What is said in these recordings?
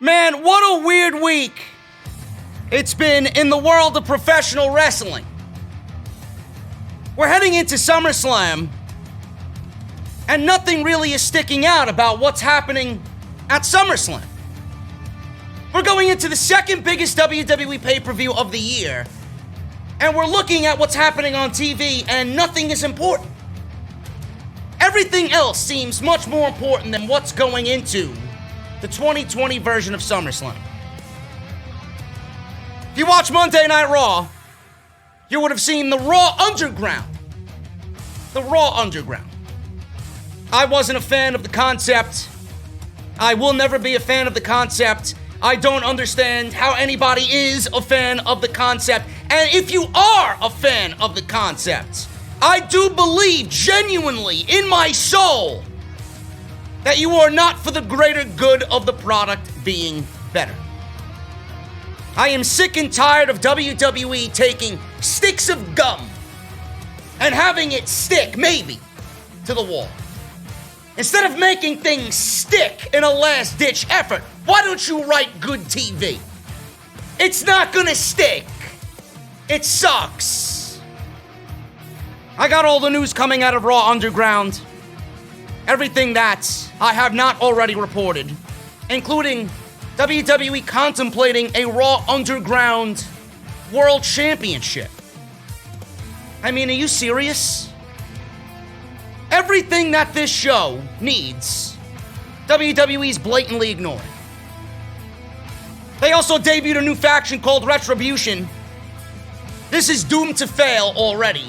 Man, what a weird week it's been in the world of professional wrestling. We're heading into SummerSlam, and nothing really is sticking out about what's happening at SummerSlam. We're going into the second biggest WWE pay-per-view of the year, and we're looking at what's happening on TV, and nothing is important. Everything else seems much more important than what's going into the 2020 version of SummerSlam. If you watch Monday Night Raw, you would have seen the Raw Underground. The Raw Underground. I wasn't a fan of the concept. I will never be a fan of the concept. I don't understand how anybody is a fan of the concept. And if you are a fan of the concept, I do believe genuinely in my soul that you are not for the greater good of the product being better. I am sick and tired of WWE taking sticks of gum and having it stick, maybe, to the wall. Instead of making things stick in a last-ditch effort, why don't you write good TV? It's not gonna stick. It sucks. I got all the news coming out of Raw Underground. Everything that I have not already reported, including WWE contemplating a Raw Underground World Championship. I mean, are you serious? Everything that this show needs, WWE's blatantly ignoring. They also debuted a new faction called Retribution. This is doomed to fail already.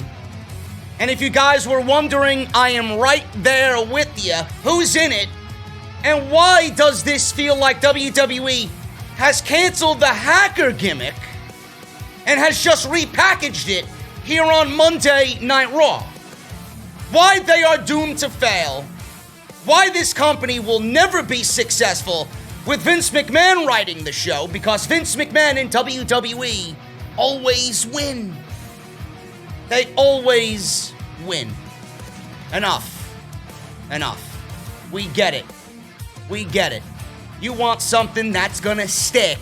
And if you guys were wondering, I am right there with you. Who's in it? And why does this feel like WWE has canceled the hacker gimmick and has just repackaged it here on Monday Night Raw? Why they are doomed to fail. Why this company will never be successful with Vince McMahon writing the show, because Vince McMahon and WWE always win. They always win. Enough. We get it. You want something that's gonna stick.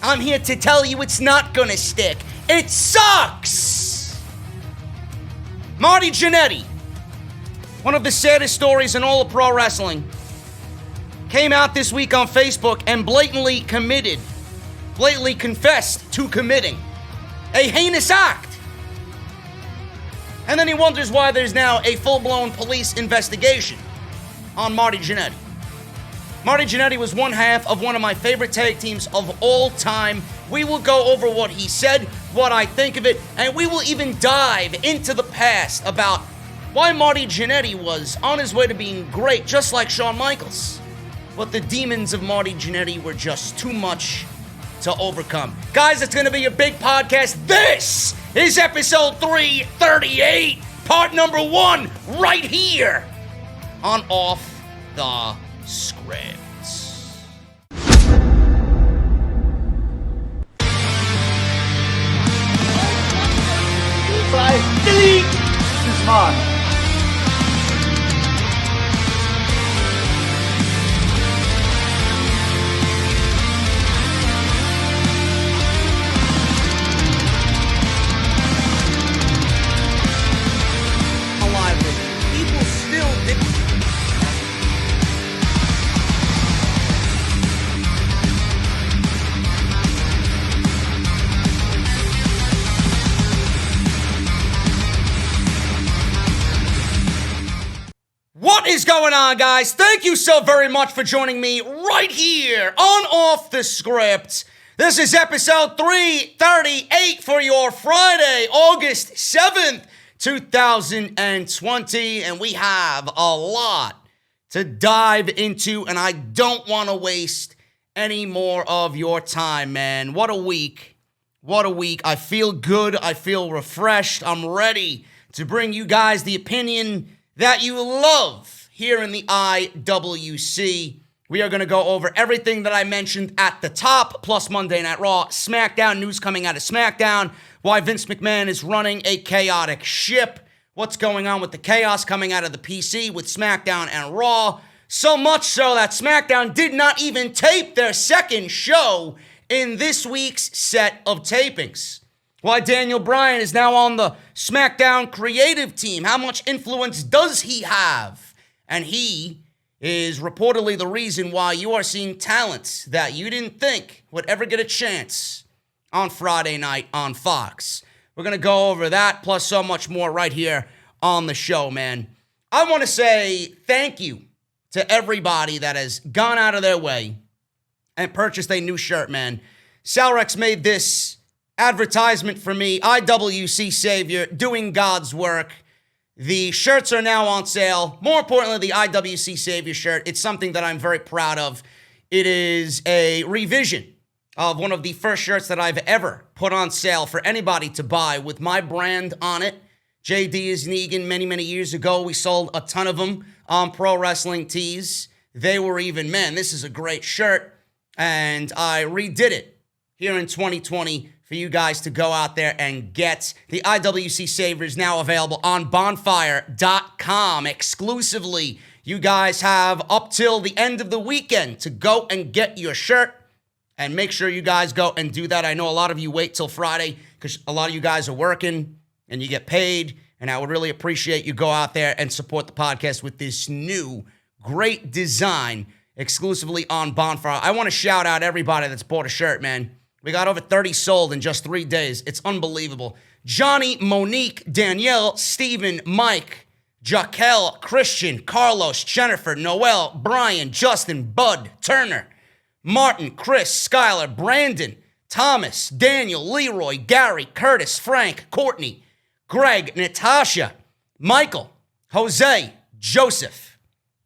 I'm here to tell you it's not gonna stick. It sucks! Marty Jannetty, one of the saddest stories in all of pro wrestling, came out this week on Facebook and blatantly confessed to committing a heinous act. And then he wonders why there's now a full-blown police investigation on Marty Jannetty. Marty Jannetty was one half of one of my favorite tag teams of all time. We will go over what he said, what I think of it, and we will even dive into the past about why Marty Jannetty was on his way to being great, just like Shawn Michaels. But the demons of Marty Jannetty were just too much to overcome. Guys, it's going to be a big podcast. This is episode 338, part number 1, right here on Off the Script. 5, delete! This is mine. What is going on, guys? Thank you so very much for joining me right here on Off the Script. This is episode 338 for your Friday, August 7th, 2020, and we have a lot to dive into, and I don't want to waste any more of your time, man. What a week. What a week. I feel good. I feel refreshed. I'm ready to bring you guys the opinion that you love here in the IWC. We are going to go over everything that I mentioned at the top, plus Monday Night Raw, SmackDown, news coming out of SmackDown, why Vince McMahon is running a chaotic ship, what's going on with the chaos coming out of the PC with SmackDown and Raw, So much so that SmackDown did not even tape their second show in this week's set of tapings. Why Daniel Bryan is now on the SmackDown creative team. How much influence does he have? And he is reportedly the reason why you are seeing talent that you didn't think would ever get a chance on Friday night on Fox. We're going to go over that plus so much more right here on the show, man. I want to say thank you to everybody that has gone out of their way and purchased a new shirt, man. Salrex made this advertisement for me. IWC Savior, doing God's work. The shirts are now on sale. More importantly, the IWC Savior shirt. It's something that I'm very proud of. It is a revision of one of the first shirts that I've ever put on sale for anybody to buy with my brand on it. JD is NEGAN. Many years ago, we sold a ton of them on Pro Wrestling Tees. They were even, man, this is a great shirt. And I redid it here in 2020 for you guys to go out there and get. The IWC Savior is now available on bonfire.com exclusively. You guys have up till the end of the weekend to go and get your shirt. And make sure you guys go and do that. I know a lot of you wait till Friday because a lot of you guys are working and you get paid. And I would really appreciate you go out there and support the podcast with this new great design exclusively on Bonfire. I want to shout out everybody that's bought a shirt, man. We got over 30 sold in just 3 days. It's unbelievable. Johnny, Monique, Danielle, Steven, Mike, Jaquel, Christian, Carlos, Jennifer, Noel, Brian, Justin, Bud, Turner, Martin, Chris, Skylar, Brandon, Thomas, Daniel, Leroy, Gary, Curtis, Frank, Courtney, Greg, Natasha, Michael, Jose, Joseph.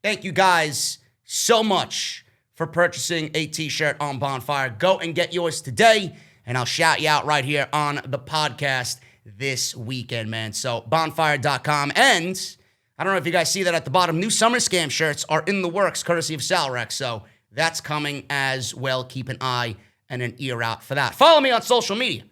Thank you guys so much for purchasing a t-shirt on Bonfire. Go and get yours today, and I'll shout you out right here on the podcast this weekend, man. So bonfire.com, and I don't know if you guys see that at the bottom, new Summer Scam shirts are in the works, courtesy of Salrex, so that's coming as well. Keep an eye and an ear out for that. Follow me on social media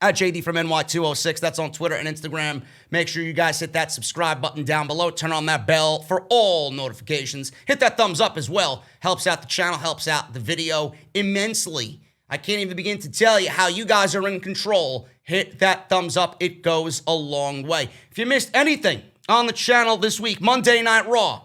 at JD from NY206. That's on Twitter and Instagram. Make sure you guys hit that subscribe button down below. Turn on that bell for all notifications. Hit that thumbs up as well. Helps out the channel, helps out the video immensely. I can't even begin to tell you how you guys are in control. Hit that thumbs up. It goes a long way. If you missed anything on the channel this week, Monday Night Raw,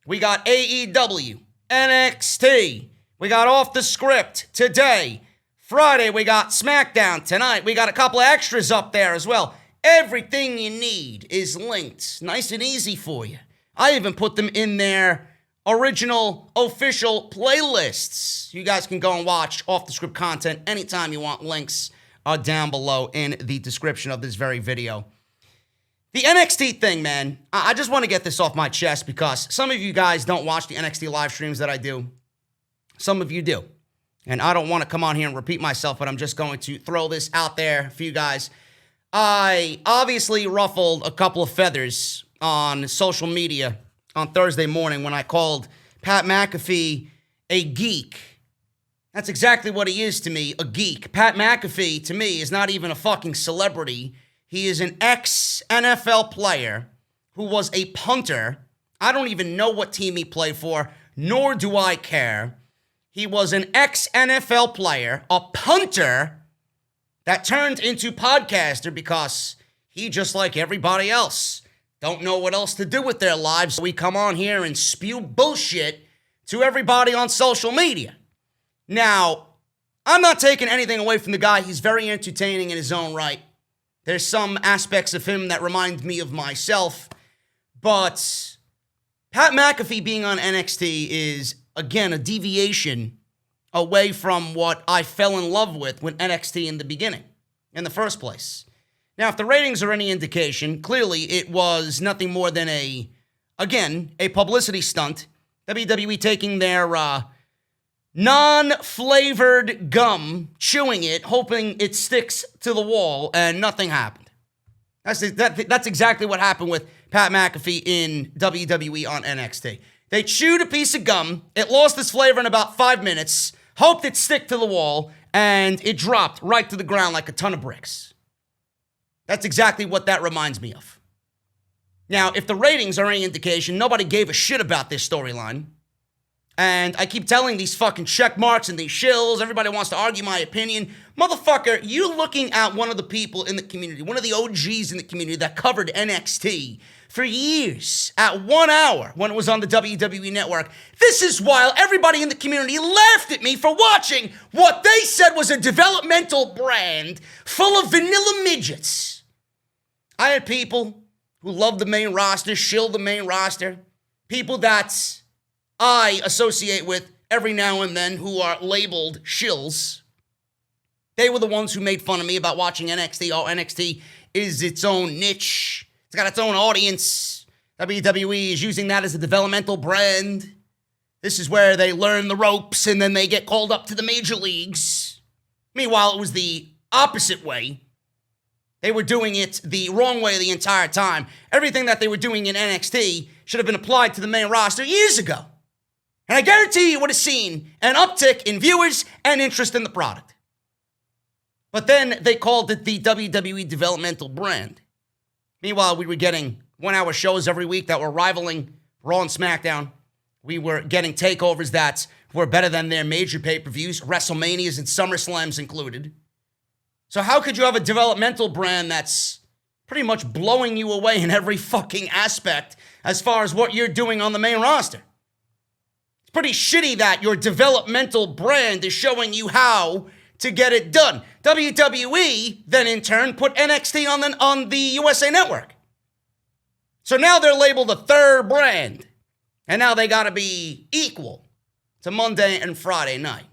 we got AEW, NXT, we got Off the Script today. Friday, we got SmackDown. Tonight, we got a couple of extras up there as well. Everything you need is linked. Nice and easy for you. I even put them in their original official playlists. You guys can go and watch Off the Script content anytime you want. Links are down below in the description of this very video. The NXT thing, man, I just want to get this off my chest because some of you guys don't watch the NXT live streams that I do. Some of you do. And I don't want to come on here and repeat myself, but I'm just going to throw this out there for you guys. I obviously ruffled a couple of feathers on social media on Thursday morning when I called Pat McAfee a geek. That's exactly what he is to me, a geek. Pat McAfee, to me, is not even a fucking celebrity. He is an ex-NFL player who was a punter. I don't even know what team he played for, nor do I care. He was an ex-NFL player, a punter that turned into podcaster because he, just like everybody else, don't know what else to do with their lives. So we come on here and spew bullshit to everybody on social media. Now, I'm not taking anything away from the guy. He's very entertaining in his own right. There's some aspects of him that remind me of myself. But Pat McAfee being on NXT is, again, a deviation away from what I fell in love with NXT in the beginning, in the first place. Now, if the ratings are any indication, clearly it was nothing more than a publicity stunt. WWE taking their non-flavored gum, chewing it, hoping it sticks to the wall, and nothing happened. That's exactly what happened with Pat McAfee in WWE on NXT. They chewed a piece of gum, it lost its flavor in about 5 minutes, hoped it'd stick to the wall, and it dropped right to the ground like a ton of bricks. That's exactly what that reminds me of. Now, if the ratings are any indication, nobody gave a shit about this storyline. And I keep telling these fucking check marks and these shills, everybody wants to argue my opinion. Motherfucker, you looking at one of the people in the community, one of the OGs in the community that covered NXT for years at 1 hour when it was on the WWE Network. This is while everybody in the community laughed at me for watching what they said was a developmental brand full of vanilla midgets. I had people who loved the main roster, shill the main roster, people that I associate with every now and then who are labeled shills. They were the ones who made fun of me about watching NXT. Oh, NXT is its own niche. It's got its own audience. WWE is using that as a developmental brand. This is where they learn the ropes and then they get called up to the major leagues. Meanwhile, it was the opposite way. They were doing it the wrong way the entire time. Everything that they were doing in NXT should have been applied to the main roster years ago. And I guarantee you would have seen an uptick in viewers and interest in the product. But then they called it the WWE developmental brand. Meanwhile, we were getting 1 hour shows every week that were rivaling Raw and SmackDown. We were getting takeovers that were better than their major pay-per-views, WrestleManias and SummerSlams included. So how could you have a developmental brand that's pretty much blowing you away in every fucking aspect as far as what you're doing on the main roster? It's pretty shitty that your developmental brand is showing you how to get it done. WWE then in turn put NXT on the USA Network. So now they're labeled a third brand. And now they gotta be equal to Monday and Friday night.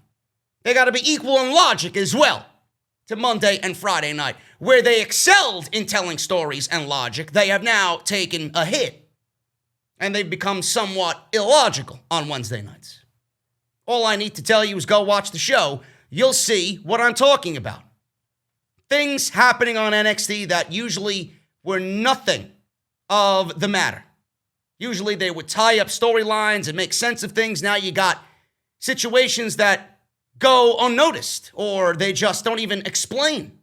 They gotta be equal in logic as well to Monday and Friday night. Where they excelled in telling stories and logic, they have now taken a hit. And they've become somewhat illogical on Wednesday nights. All I need to tell you is go watch the show. You'll see what I'm talking about. Things happening on NXT that usually were nothing of the matter. Usually they would tie up storylines and make sense of things. Now you got situations that go unnoticed or they just don't even explain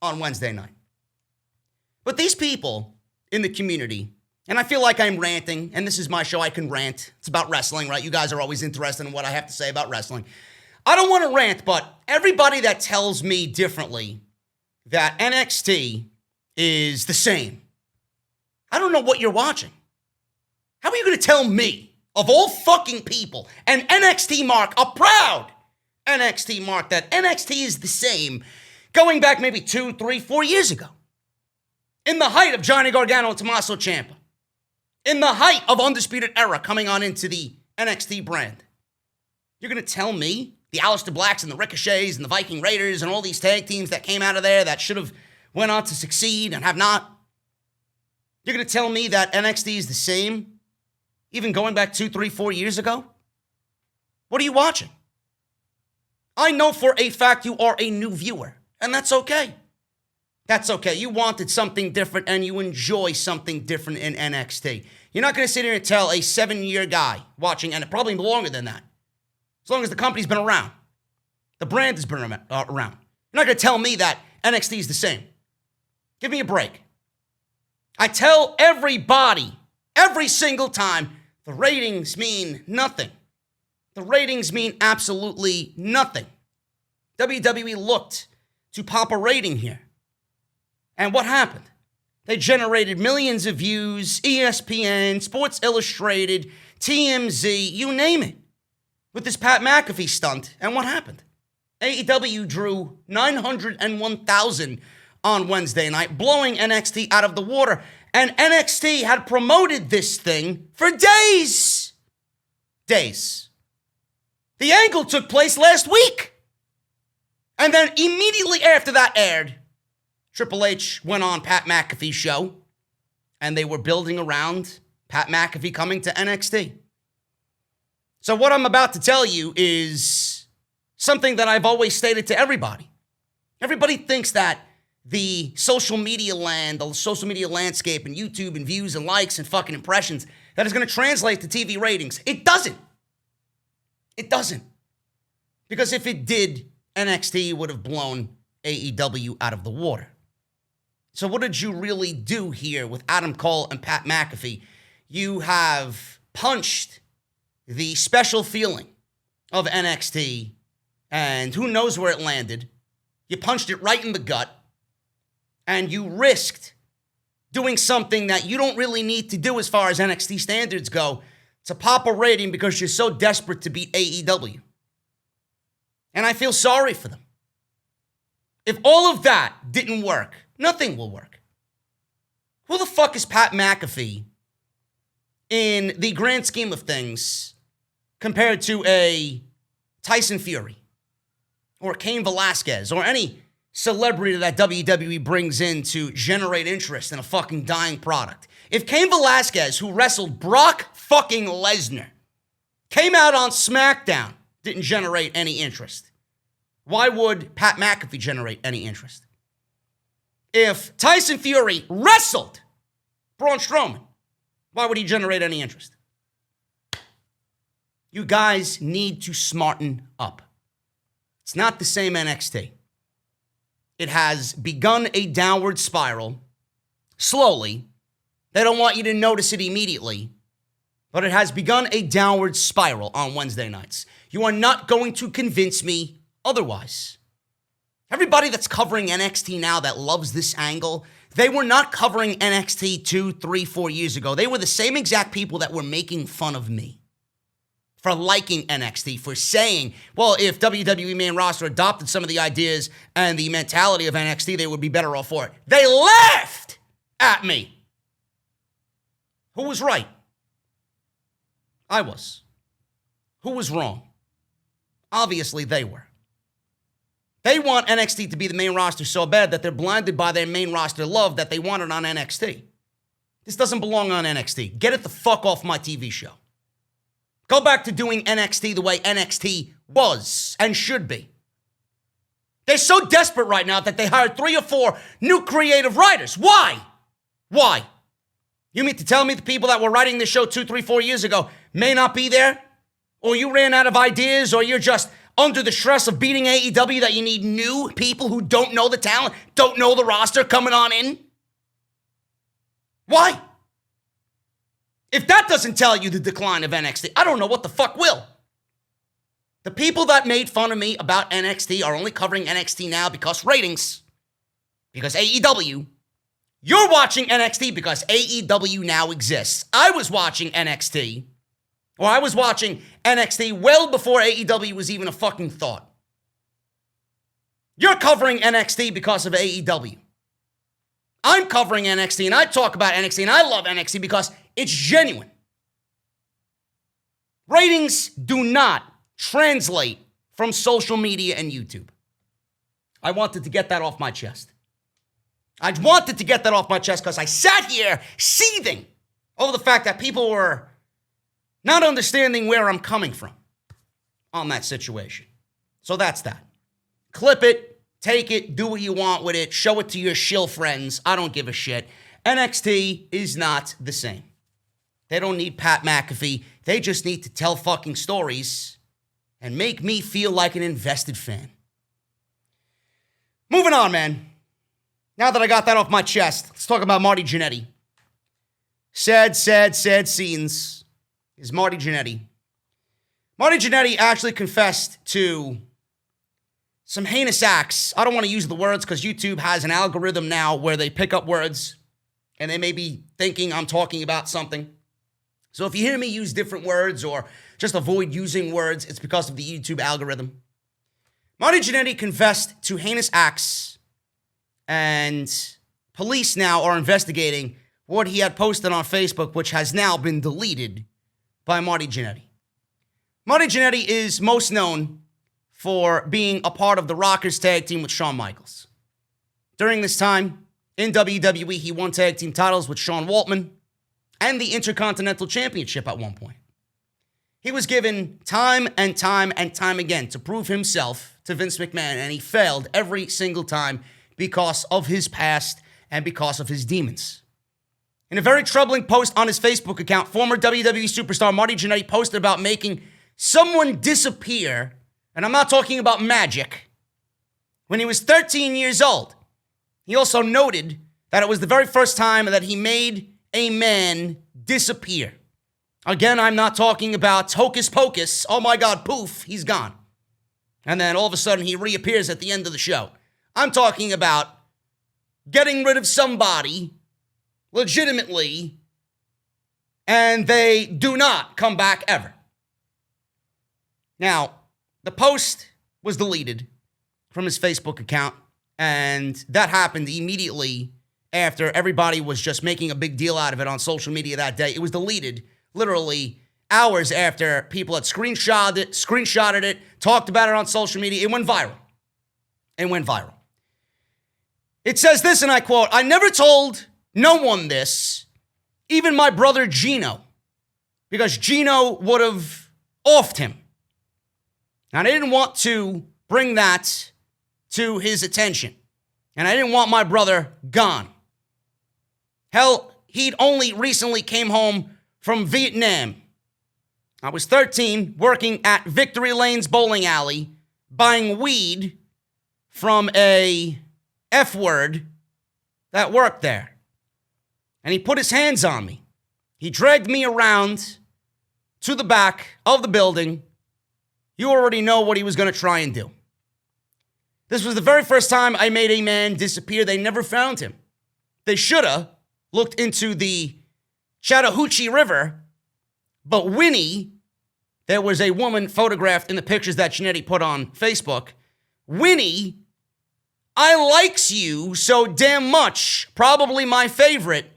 on Wednesday night. But these people in the community, and I feel like I'm ranting, and this is my show, I can rant. It's about wrestling, right? You guys are always interested in what I have to say about wrestling. I don't want to rant, but everybody that tells me differently that NXT is the same, I don't know what you're watching. How are you going to tell me, of all fucking people, an NXT mark, a proud NXT mark, that NXT is the same going back maybe 2, 3, 4 years ago? In the height of Johnny Gargano and Tommaso Ciampa. In the height of Undisputed Era coming on into the NXT brand. You're going to tell me the Aleister Blacks and the Ricochets and the Viking Raiders and all these tag teams that came out of there that should have went on to succeed and have not? You're going to tell me that NXT is the same, even going back 2, 3, 4 years ago? What are you watching? I know for a fact you are a new viewer, and that's okay. That's okay. You wanted something different, and you enjoy something different in NXT. You're not going to sit here and tell a 7-year guy watching, and probably longer than that, as long as the company's been around, the brand has been around. You're not going to tell me that NXT is the same. Give me a break. I tell everybody, every single time, the ratings mean nothing. The ratings mean absolutely nothing. WWE looked to pop a rating here. And what happened? They generated millions of views, ESPN, Sports Illustrated, TMZ, you name it, with this Pat McAfee stunt. And what happened? AEW drew 901,000 on Wednesday night, blowing NXT out of the water. And NXT had promoted this thing for days. Days. The Angle took place last week. And then immediately after that aired, Triple H went on Pat McAfee's show, and they were building around Pat McAfee coming to NXT. So what I'm about to tell you is something that I've always stated to everybody. Everybody thinks that the social media landscape and YouTube and views and likes and fucking impressions, that is going to translate to TV ratings. It doesn't. It doesn't. Because if it did, NXT would have blown AEW out of the water. So what did you really do here with Adam Cole and Pat McAfee? You have punched the special feeling of NXT, and who knows where it landed. You punched it right in the gut, and you risked doing something that you don't really need to do as far as NXT standards go to pop a rating because you're so desperate to beat AEW. And I feel sorry for them. If all of that didn't work, nothing will work. Who the fuck is Pat McAfee in the grand scheme of things compared to a Tyson Fury or Cain Velasquez or any celebrity that WWE brings in to generate interest in a fucking dying product? If Cain Velasquez, who wrestled Brock fucking Lesnar, came out on SmackDown, didn't generate any interest, why would Pat McAfee generate any interest? If Tyson Fury wrestled Braun Strowman, why would he generate any interest? You guys need to smarten up. It's not the same NXT. It has begun a downward spiral, slowly. They don't want you to notice it immediately, but it has begun a downward spiral on Wednesday nights. You are not going to convince me otherwise. Everybody that's covering NXT now that loves this angle, they were not covering NXT 2, 3, 4 years ago. They were the same exact people that were making fun of me for liking NXT, for saying, well, if WWE main roster adopted some of the ideas and the mentality of NXT, they would be better off for it. They laughed at me. Who was right? I was. Who was wrong? Obviously, they were. They want NXT to be the main roster so bad that they're blinded by their main roster love that they want it on NXT. This doesn't belong on NXT. Get it the fuck off my TV show. Go back to doing NXT the way NXT was and should be. They're so desperate right now that they hired 3 or 4 new creative writers. Why? Why? You mean to tell me the people that were writing this show 2, 3, 4 years ago may not be there? Or you ran out of ideas, or you're just under the stress of beating AEW that you need new people who don't know the talent, don't know the roster coming on in? Why? If that doesn't tell you the decline of NXT, I don't know what the fuck will. The people that made fun of me about NXT are only covering NXT now because ratings, because AEW. You're watching NXT because AEW now exists. I was watching NXT, or I was watching NXT well before AEW was even a fucking thought. You're covering NXT because of AEW. I'm covering NXT and I talk about NXT and I love NXT because it's genuine. Ratings do not translate from social media and YouTube. I wanted to get that off my chest. I wanted to get that off my chest because I sat here seething over the fact that people were not understanding where I'm coming from on that situation. So that's that. Clip it, take it, do what you want with it, show it to your shill friends. I don't give a shit. NXT is not the same. They don't need Pat McAfee. They just need to tell fucking stories and make me feel like an invested fan. Moving on, man. Now that I got that off my chest, let's talk about Marty Jannetty. Sad scenes is Marty Jannetty. Marty Jannetty actually confessed to some heinous acts. I don't want to use the words because YouTube has an algorithm now where they pick up words and they may be thinking I'm talking about something. So if you hear me use different words or just avoid using words, it's because of the YouTube algorithm. Marty Jannetty confessed to heinous acts, and police now are investigating what he had posted on Facebook, which has now been deleted by Marty Jannetty. Marty Jannetty is most known for being a part of the Rockers tag team with Shawn Michaels. During this time in WWE, he won tag team titles with Sean Waltman and the Intercontinental Championship at one point. He was given time and time again to prove himself to Vince McMahon, and he failed every single time because of his past and because of his demons. In a very troubling post on his Facebook account, former WWE superstar Marty Jannetty posted about making someone disappear, and I'm not talking about magic, when he was 13 years old. He also noted that it was the very first time that he made a man disappear. Again, I'm not talking about hocus pocus. Oh my God, poof, he's gone. And then all of a sudden he reappears at the end of the show. I'm talking about getting rid of somebody legitimately and they do not come back ever. Now, the post was deleted from his Facebook account, and that happened immediately after everybody was just making a big deal out of it on social media that day. It was deleted literally hours after people had screenshotted it, talked about it on social media. It went viral. It says this, and I quote, "I never told no one this, even my brother Gino, because Gino would have offed him. And I didn't want to bring that to his attention. And I didn't want my brother gone. Hell, he'd only recently came home from Vietnam. I was 13, working at Victory Lane's bowling alley, buying weed from a F-word that worked there. And he put his hands on me. He dragged me around to the back of the building. You already know what he was going to try and do. This was the very first time I made a man disappear. They never found him. They should have looked into the Chattahoochee River, but Winnie, there was a woman photographed in the pictures that Jannetty put on Facebook. Winnie, I likes you so damn much, probably my favorite,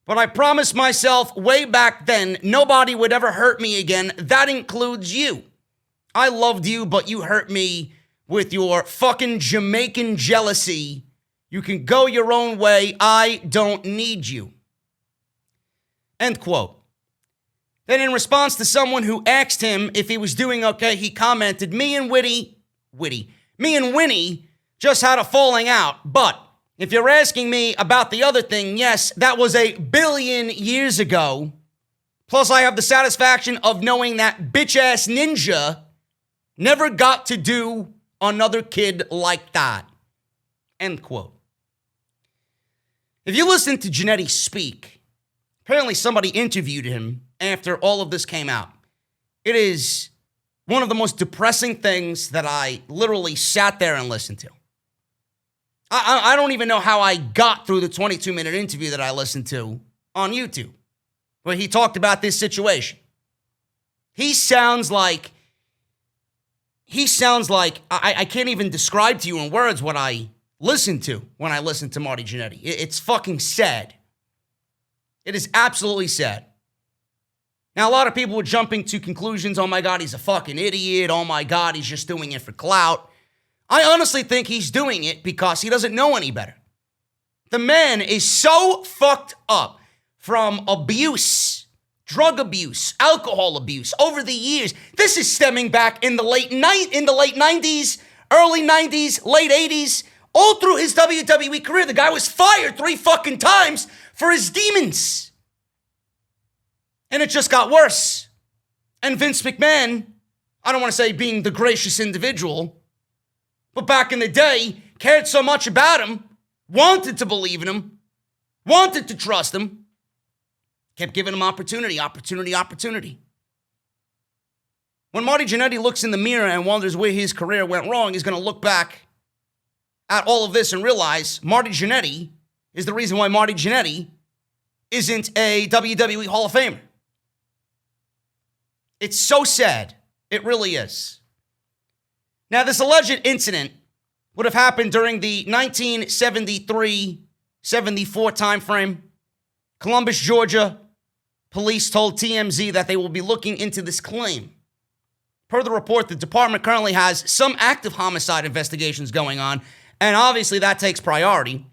but I promised myself way back then nobody would ever hurt me again. That includes you. I loved you, but you hurt me with your fucking Jamaican jealousy. You can go your own way. I don't need you." End quote. Then in response to someone who asked him if he was doing okay, he commented, me and Winnie just had a falling out. But if you're asking me about the other thing, yes, that was 1 billion years ago. Plus, I have the satisfaction of knowing that bitch-ass ninja never got to do another kid like that. End quote. If you listen to Jannetty speak, apparently somebody interviewed him after all of this came out. It is one of the most depressing things that I literally sat there and listened to. I don't even know how I got through the 22-minute interview that I listened to on YouTube, where he talked about this situation. He sounds like I can't even describe to you in words what I listened to when I listened to Marty Jannetty. It's fucking sad. It is absolutely sad. Now, a lot of people were jumping to conclusions. Oh my God, he's a fucking idiot. Oh my God, he's just doing it for clout. I honestly think he's doing it because he doesn't know any better. The man is so fucked up from abuse, drug abuse, alcohol abuse over the years. This is stemming back in the late 90s, early 90s, late 80s, all through his WWE career. The guy was fired 3 fucking times for his demons. And it just got worse. And Vince McMahon, I don't want to say being the gracious individual, but back in the day, cared so much about him, wanted to believe in him, wanted to trust him, kept giving him opportunity. When Marty Jannetty looks in the mirror and wonders where his career went wrong, he's going to look back at all of this and realize Marty Jannetty is the reason why Marty Jannetty isn't a WWE Hall of Famer. It's so sad. It really is. Now, this alleged incident would have happened during the 1973-74 timeframe. Columbus, Georgia, police told TMZ that they will be looking into this claim. Per the report, the department currently has some active homicide investigations going on, and obviously that takes priority.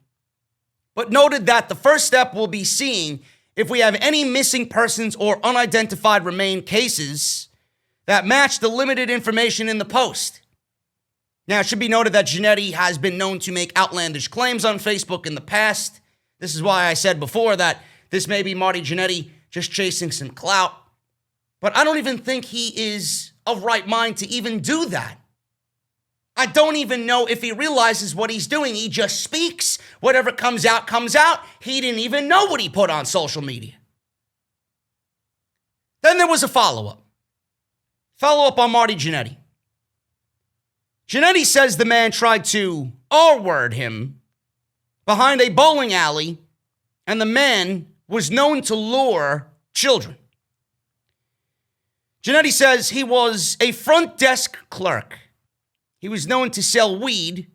But noted that the first step will be seeing if we have any missing persons or unidentified remain cases that match the limited information in the post. Now, it should be noted that Jannetty has been known to make outlandish claims on Facebook in the past. This is why I said before that this may be Marty Jannetty just chasing some clout. But I don't even think he is of right mind to even do that. I don't even know if he realizes what he's doing. He just speaks. Whatever comes out, comes out. He didn't even know what he put on social media. Then there was a follow-up. Follow-up on Marty Jannetty. Jannetty says the man tried to R-word him behind a bowling alley, and the man was known to lure children. Jannetty says he was a front desk clerk. He was known to sell weed.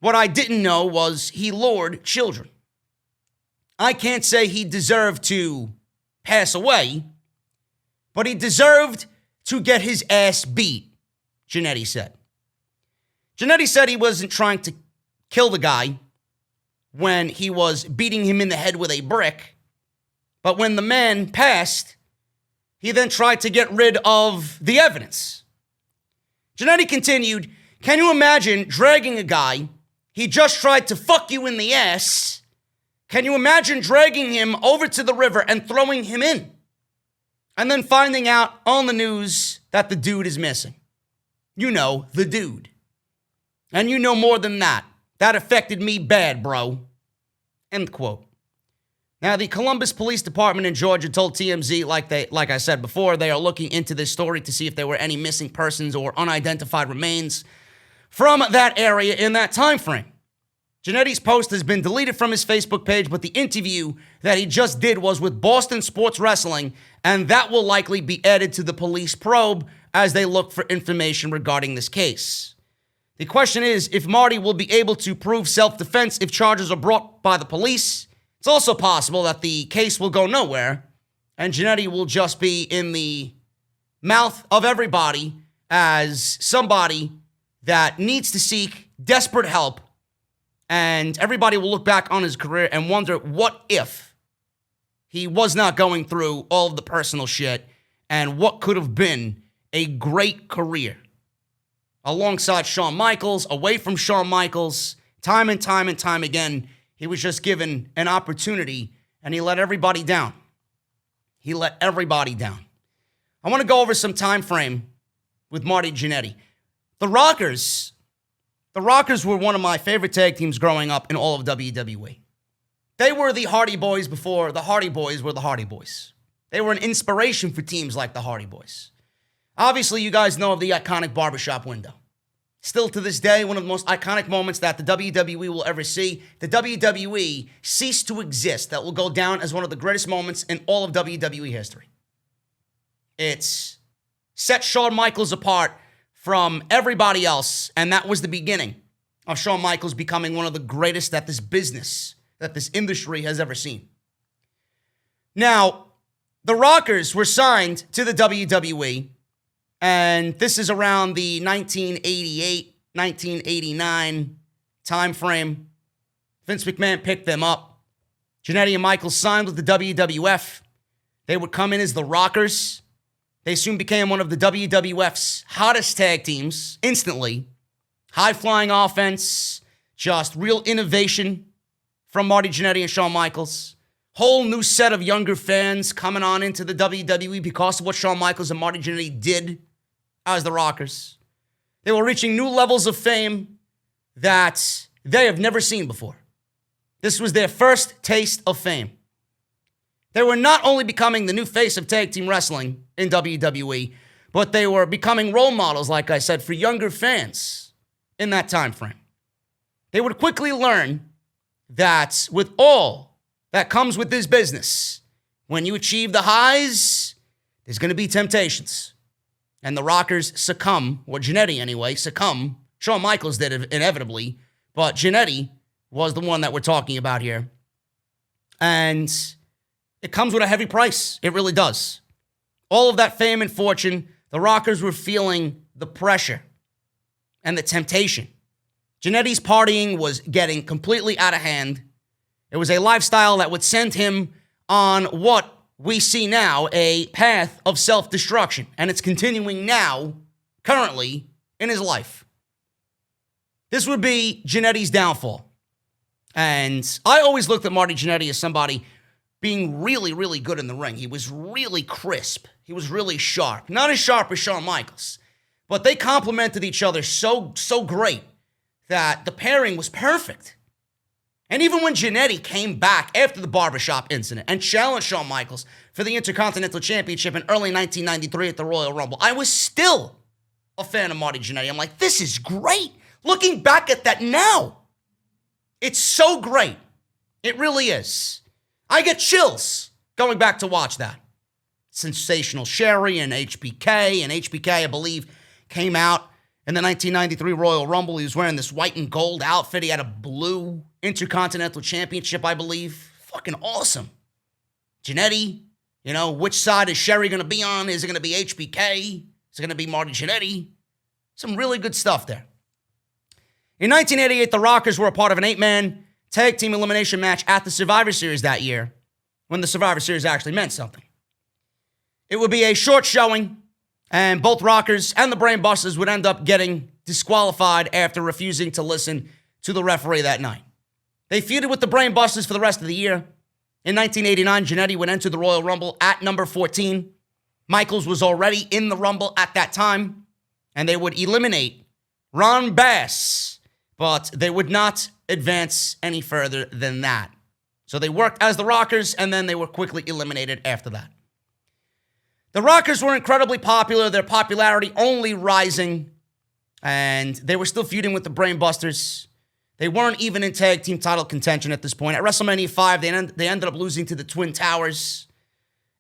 What I didn't know was he lured children. I can't say he deserved to pass away, but he deserved to get his ass beat, Jannetty said. Jannetty said he wasn't trying to kill the guy when he was beating him in the head with a brick, but when the man passed, he then tried to get rid of the evidence. Jannetty continued, "Can you imagine dragging a guy? He just tried to fuck you in the ass. Can you imagine dragging him over to the river and throwing him in? And then finding out on the news that the dude is missing. You know, the dude. And you know more than that. That affected me bad, bro." End quote. Now, the Columbus Police Department in Georgia told TMZ, like I said before, they are looking into this story to see if there were any missing persons or unidentified remains from that area in that time frame. Jannetty's post has been deleted from his Facebook page, but the interview that he just did was with Boston Sports Wrestling, and that will likely be added to the police probe as they look for information regarding this case. The question is if Marty will be able to prove self-defense if charges are brought by the police. It's also possible that the case will go nowhere, and Jannetty will just be in the mouth of everybody as somebody that needs to seek desperate help, and everybody will look back on his career and wonder what if he was not going through all of the personal shit and what could have been a great career. Alongside Shawn Michaels, away from Shawn Michaels, time and time and time again, he was just given an opportunity, and he let everybody down. He let everybody down. I want to go over some time frame with Marty Jannetty. The Rockers were one of my favorite tag teams growing up in all of WWE. They were the Hardy Boys before the Hardy Boys were the Hardy Boys. They were an inspiration for teams like the Hardy Boys. Obviously, you guys know of the iconic barbershop window. Still to this day, one of the most iconic moments that the WWE will ever see. The WWE ceased to exist. That will go down as one of the greatest moments in all of WWE history. It's set Shawn Michaels apart from everybody else, and that was the beginning of Shawn Michaels becoming one of the greatest that this business, that this industry has ever seen. Now, the Rockers were signed to the WWE, and this is around the 1988, 1989 time frame. Vince McMahon picked them up. Jannetty and Michaels signed with the WWF. They would come in as the Rockers. They soon became one of the WWF's hottest tag teams instantly. High-flying offense, just real innovation from Marty Jannetty and Shawn Michaels. Whole new set of younger fans coming on into the WWE because of what Shawn Michaels and Marty Jannetty did as the Rockers. They were reaching new levels of fame that they have never seen before. This was their first taste of fame. They were not only becoming the new face of tag team wrestling in WWE, but they were becoming role models, like I said, for younger fans in that time frame. They would quickly learn that with all that comes with this business, when you achieve the highs, there's going to be temptations. And the Rockers succumb, or Jannetty anyway, succumb. Shawn Michaels did inevitably, but Jannetty was the one that we're talking about here. And it comes with a heavy price. It really does. All of that fame and fortune, the Rockers were feeling the pressure and the temptation. Jannetty's partying was getting completely out of hand. It was a lifestyle that would send him on what we see now, a path of self-destruction. And it's continuing now, currently, in his life. This would be Jannetty's downfall. And I always looked at Marty Jannetty as somebody being really, really good in the ring. He was really crisp. He was really sharp. Not as sharp as Shawn Michaels, but they complemented each other so great that the pairing was perfect. And even when Jannetty came back after the barbershop incident and challenged Shawn Michaels for the Intercontinental Championship in early 1993 at the Royal Rumble, I was still a fan of Marty Jannetty. I'm like, this is great. Looking back at that now, it's so great. It really is. I get chills going back to watch that. Sensational Sherry and HBK. And HBK, I believe, came out in the 1993 Royal Rumble. He was wearing this white and gold outfit. He had a blue Intercontinental Championship, I believe. Fucking awesome. Jannetty, which side is Sherry going to be on? Is it going to be HBK? Is it going to be Marty Jannetty? Some really good stuff there. In 1988, the Rockers were a part of an 8-man tag team elimination match at the Survivor Series that year, when the Survivor Series actually meant something. It would be a short showing, and both Rockers and the Brainbusters would end up getting disqualified after refusing to listen to the referee that night. They feuded with the Brainbusters for the rest of the year. In 1989, Jannetty would enter the Royal Rumble at number 14. Michaels was already in the Rumble at that time, and they would eliminate Ron Bass, but they would not advance any further than that. So they worked as the Rockers, and then they were quickly eliminated after that. The Rockers were incredibly popular, their popularity only rising, and they were still feuding with the Brainbusters. They weren't even in tag team title contention at this point. At WrestleMania 5, they ended up losing to the Twin Towers,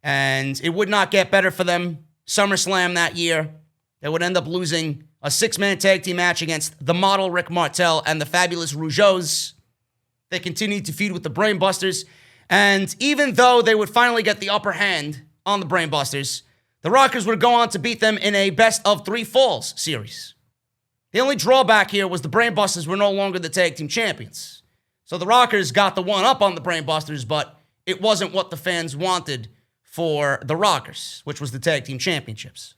and it would not get better for them. SummerSlam that year, they would end up losing a 6-man tag team match against the Model Rick Martel and the Fabulous Rougeaus. They continued to feud with the Brainbusters, and even though they would finally get the upper hand on the Brainbusters, the Rockers would go on to beat them in a best-of-3 falls series. The only drawback here was the Brainbusters were no longer the tag team champions. So the Rockers got the one up on the Brainbusters, but it wasn't what the fans wanted for the Rockers, which was the tag team championships.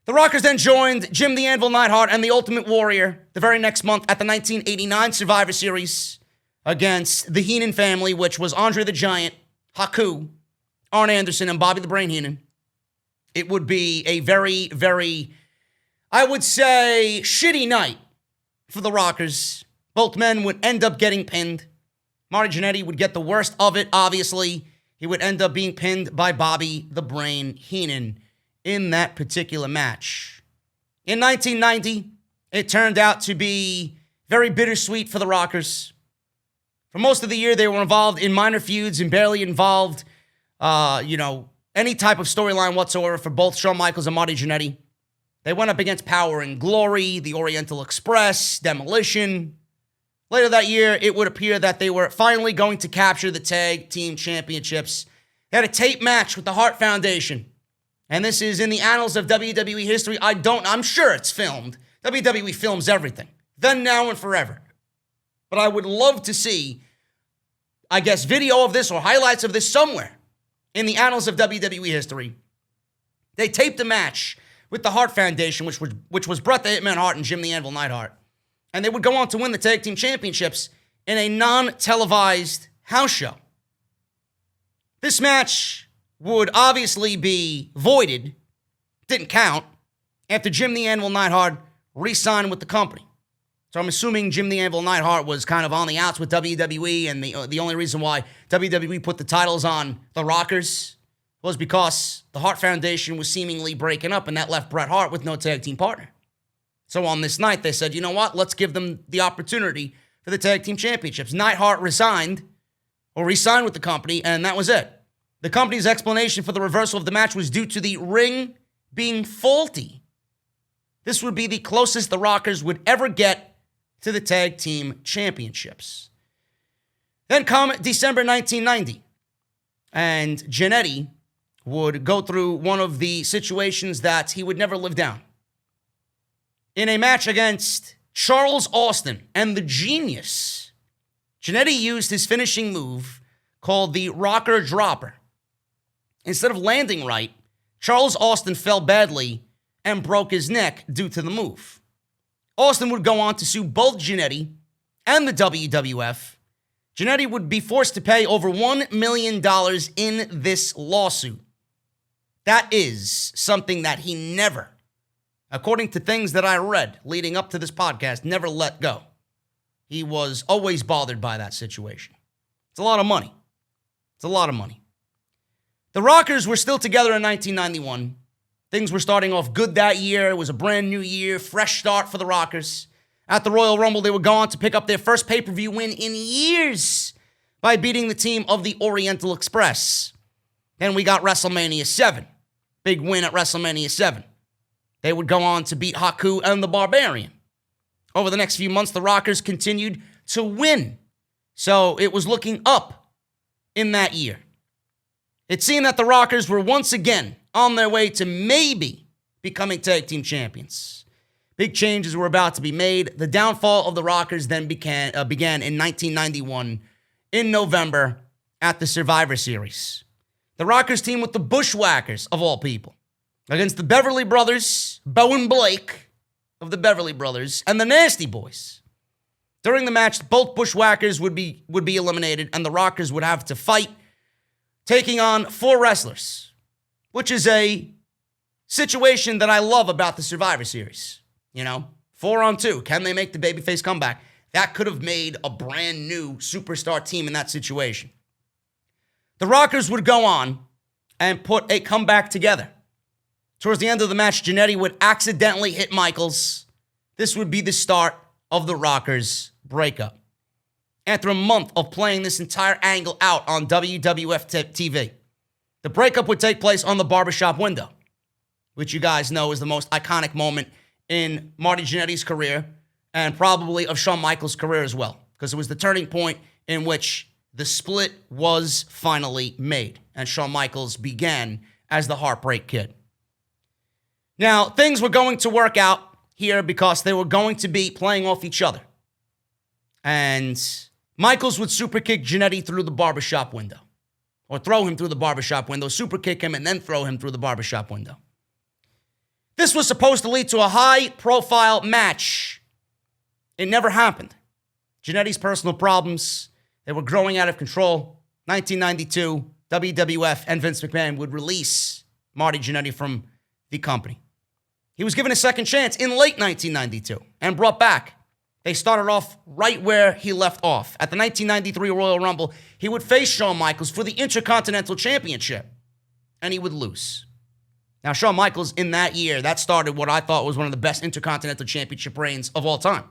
The Rockers then joined Jim the Anvil Neidhart and the Ultimate Warrior the very next month at the 1989 Survivor Series against the Heenan family, which was Andre the Giant, Haku, Arn Anderson, and Bobby the Brain Heenan. It would be a very, very, I would say, shitty night for the Rockers. Both men would end up getting pinned. Marty Jannetty would get the worst of it, obviously. He would end up being pinned by Bobby the Brain Heenan in that particular match. In 1990, it turned out to be very bittersweet for the Rockers. For most of the year, they were involved in minor feuds and barely involved, any type of storyline whatsoever for both Shawn Michaels and Marty Jannetty. They went up against Power and Glory, the Oriental Express, Demolition. Later that year, it would appear that they were finally going to capture the tag team championships. They had a tape match with the Hart Foundation. And this is in the annals of WWE history. I'm sure it's filmed. WWE films everything. Then, now, and forever. But I would love to see, video of this or highlights of this somewhere in the annals of WWE history. They taped a match with the Hart Foundation, which was Bret the Hitman Hart and Jim the Anvil Neidhart. And they would go on to win the tag team championships in a non-televised house show. This match would obviously be voided, didn't count, after Jim the Anvil Neidhart re-signed with the company. So I'm assuming Jim the Anvil Neidhart was kind of on the outs with WWE, and the only reason why WWE put the titles on the Rockers was because the Hart Foundation was seemingly breaking up, and that left Bret Hart with no tag team partner. So on this night, they said, you know what? Let's give them the opportunity for the tag team championships. Neidhart re-signed with the company, and that was it. The company's explanation for the reversal of the match was due to the ring being faulty. This would be the closest the Rockers would ever get to the tag team championships. Then come December 1990, and Jannetty would go through one of the situations that he would never live down. In a match against Charles Austin and the Genius, Jannetty used his finishing move called the Rocker Dropper. Instead of landing right, Charles Austin fell badly and broke his neck due to the move. Austin would go on to sue both Jannetty and the WWF. Jannetty would be forced to pay over $1 million in this lawsuit. That is something that he never, according to things that I read leading up to this podcast, never let go. he was always bothered by that situation. It's a lot of money. It's a lot of money. The Rockers were still together in 1991. Things were starting off good that year. It was a brand new year, fresh start for the Rockers. At the Royal Rumble, they would go on to pick up their first pay-per-view win in years by beating the team of the Oriental Express. Then we got WrestleMania 7. Big win at WrestleMania 7. They would go on to beat Haku and the Barbarian. Over the next few months, the Rockers continued to win. So it was looking up in that year. It seemed that the Rockers were once again on their way to maybe becoming tag team champions. Big changes were about to be made. The downfall of the Rockers then began in 1991 in November at the Survivor Series. The Rockers teamed with the Bushwhackers, of all people, against the Beverly Brothers, Bo and Blake of the Beverly Brothers, and the Nasty Boys. During the match, both Bushwhackers would be eliminated, and the Rockers would have to fight, taking on 4 wrestlers, which is a situation that I love about the Survivor Series. 4-on-2. Can they make the babyface comeback? That could have made a brand new superstar team in that situation. The Rockers would go on and put a comeback together. Towards the end of the match, Jannetty would accidentally hit Michaels. This would be the start of the Rockers' breakup. After a month of playing this entire angle out on WWF TV, the breakup would take place on the barbershop window, which you guys know is the most iconic moment in Marty Jannetty's career and probably of Shawn Michaels' career as well, because it was the turning point in which the split was finally made and Shawn Michaels began as the Heartbreak Kid. Now, things were going to work out here because they were going to be playing off each other. And Michaels would superkick Jannetty through the barbershop window, or throw him through the barbershop window, superkick him, and then throw him through the barbershop window. This was supposed to lead to a high-profile match. It never happened. Jannetty's personal problems, they were growing out of control. 1992, WWF and Vince McMahon would release Marty Jannetty from the company. He was given a second chance in late 1992 and brought back. They started off right where he left off. At the 1993 Royal Rumble, he would face Shawn Michaels for the Intercontinental Championship, and he would lose. Now, Shawn Michaels, in that year, that started what I thought was one of the best Intercontinental Championship reigns of all time.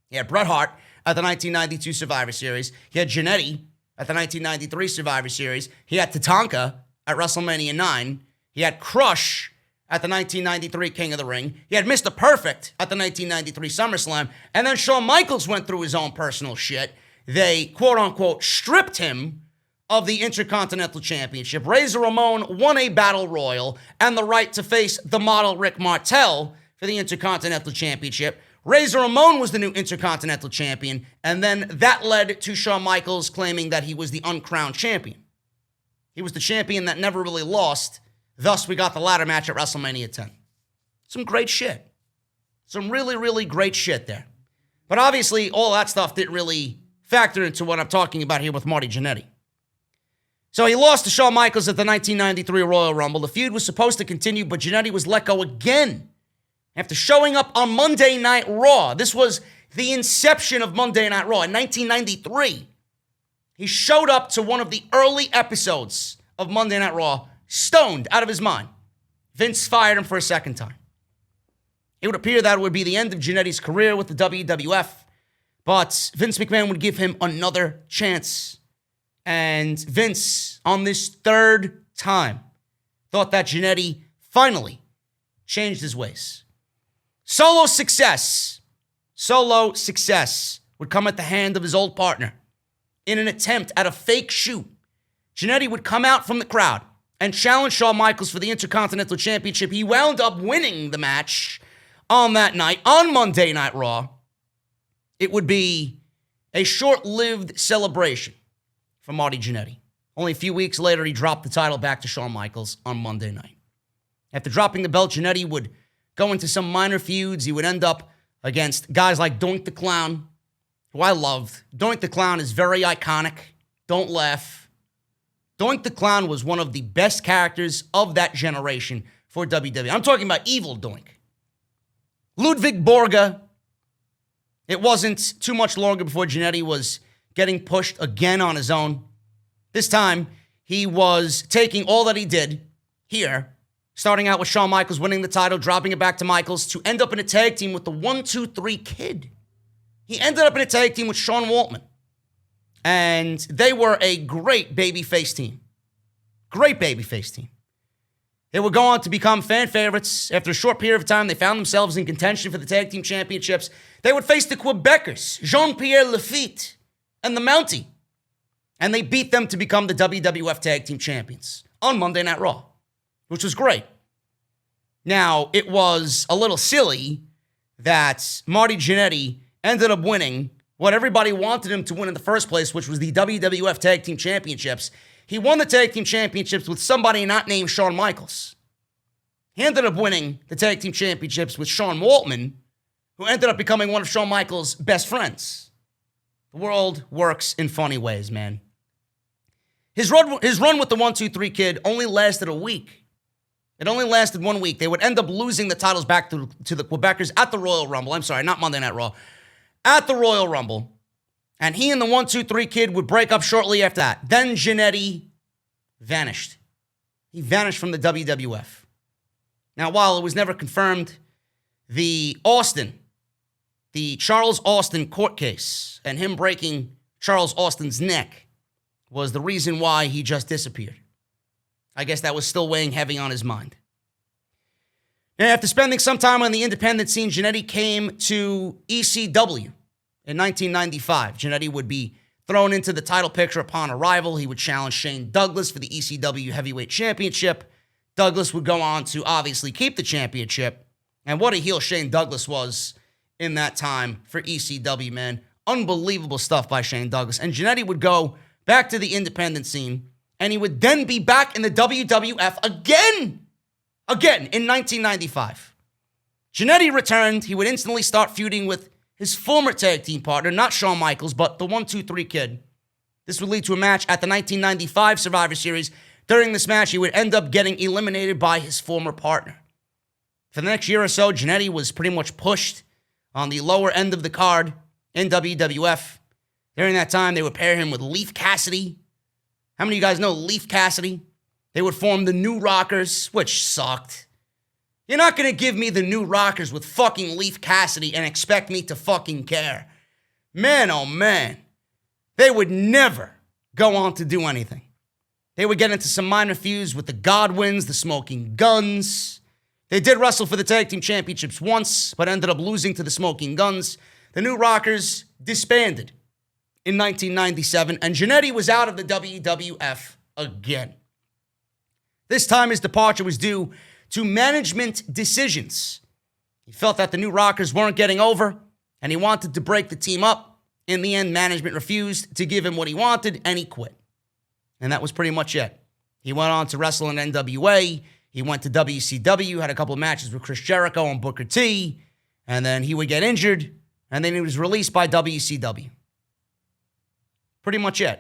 He had Bret Hart at the 1992 Survivor Series. He had Jannetty at the 1993 Survivor Series. He had Tatanka at WrestleMania 9. He had Crush at the 1993 King of the Ring. He had Mr. Perfect at the 1993 SummerSlam. And then Shawn Michaels went through his own personal shit. They, quote-unquote, stripped him of the Intercontinental Championship. Razor Ramon won a Battle Royal and the right to face the model Rick Martel for the Intercontinental Championship. Razor Ramon was the new Intercontinental Champion, and then that led to Shawn Michaels claiming that he was the uncrowned champion. He was the champion that never really lost. Thus, we got the ladder match at WrestleMania 10. Some great shit. Some really, really great shit there. But obviously, all that stuff didn't really factor into what I'm talking about here with Marty Jannetty. So he lost to Shawn Michaels at the 1993 Royal Rumble. The feud was supposed to continue, but Jannetty was let go again after showing up on Monday Night Raw. This was the inception of Monday Night Raw in 1993. He showed up to one of the early episodes of Monday Night Raw, stoned out of his mind. Vince fired him for a second time. It would appear that it would be the end of Jannetty's career with the WWF, but Vince McMahon would give him another chance. And Vince, on this third time, thought that Jannetty finally changed his ways. Solo success would come at the hand of his old partner. In an attempt at a fake shoot, Jannetty would come out from the crowd and challenge Shawn Michaels for the Intercontinental Championship. He wound up winning the match on that night, on Monday Night Raw. It would be a short-lived celebration for Marty Jannetty. Only a few weeks later, he dropped the title back to Shawn Michaels on Monday night. After dropping the belt, Jannetty would go into some minor feuds. He would end up against guys like Doink the Clown, who I loved. Doink the Clown is very iconic. Don't laugh. Doink the Clown was one of the best characters of that generation for WWE. I'm talking about evil Doink. Ludwig Borga, It wasn't too much longer before Jannetty was getting pushed again on his own. This time, he was taking all that he did here, starting out with Shawn Michaels winning the title, dropping it back to Michaels to end up in a tag team with the 1-2-3 Kid. He ended up in a tag team with Sean Waltman. And they were a great babyface team. Great babyface team. They would go on to become fan favorites. After a short period of time, they found themselves in contention for the tag team championships. They would face the Quebecers, Jean-Pierre Lafitte and the Mountie. And they beat them to become the WWF Tag Team Champions on Monday Night Raw, which was great. Now, it was a little silly that Marty Jannetty ended up winning what everybody wanted him to win in the first place, which was the WWF Tag Team Championships. He won the Tag Team Championships with somebody not named Shawn Michaels. He ended up winning the Tag Team Championships with Sean Waltman, who ended up becoming one of Shawn Michaels' best friends. The world works in funny ways, man. His run with the 1-2-3 Kid only lasted a week. It only lasted 1 week. They would end up losing the titles back to the Quebecers at the Royal Rumble. I'm sorry, not Monday Night Raw. At the Royal Rumble. And he and the 1-2-3 Kid would break up shortly after that. Then Jannetty vanished. He vanished from the WWF. Now, while it was never confirmed, the Charles Austin court case and him breaking Charles Austin's neck was the reason why he just disappeared. I guess that was still weighing heavy on his mind. Now, after spending some time on the independent scene, Jannetty came to ECW in 1995. Jannetty would be thrown into the title picture upon arrival. He would challenge Shane Douglas for the ECW Heavyweight Championship. Douglas would go on to obviously keep the championship. And what a heel Shane Douglas was in that time for ECW, man. Unbelievable stuff by Shane Douglas. And Jannetty would go back to the independent scene, and he would then be back in the WWF again in 1995. Jannetty returned. He would instantly start feuding with his former tag team partner, not Shawn Michaels, but the 1-2-3 Kid. This would lead to a match at the 1995 Survivor Series. During this match, he would end up getting eliminated by his former partner. For the next year or so, Jannetty was pretty much pushed on the lower end of the card in WWF. During that time, they would pair him with Leif Cassidy. How many of you guys know Leif Cassidy? They would form the New Rockers, which sucked. You're not going to give me the New Rockers with fucking Leif Cassidy and expect me to fucking care. Man, oh man. They would never go on to do anything. They would get into some minor feuds with the Godwins, the Smoking Guns. They did wrestle for the Tag Team Championships once, but ended up losing to the Smoking Guns. The New Rockers disbanded in 1997, and Jannetty was out of the WWF again. This time, his departure was due to management decisions. He felt that the New Rockers weren't getting over, and he wanted to break the team up. In the end, management refused to give him what he wanted, and he quit. And that was pretty much it. He went on to wrestle in NWA. He went to WCW, had a couple of matches with Chris Jericho and Booker T, and then he would get injured, and then he was released by WCW. Pretty much it.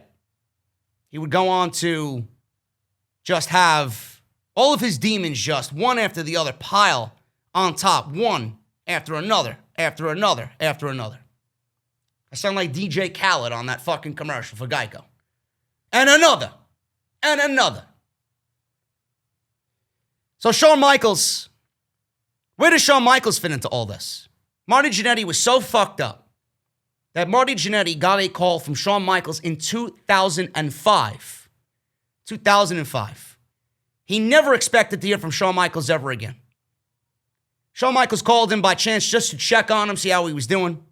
He would go on to just have all of his demons just one after the other pile on top, one after another, after another, after another. I sound like DJ Khaled on that fucking commercial for Geico. And another, and another. So Shawn Michaels, where does Shawn Michaels fit into all this? Marty Jannetty was so fucked up that Marty Jannetty got a call from Shawn Michaels in 2005. 2005. He never expected to hear from Shawn Michaels ever again. Shawn Michaels called him by chance just to check on him, see how he was doing.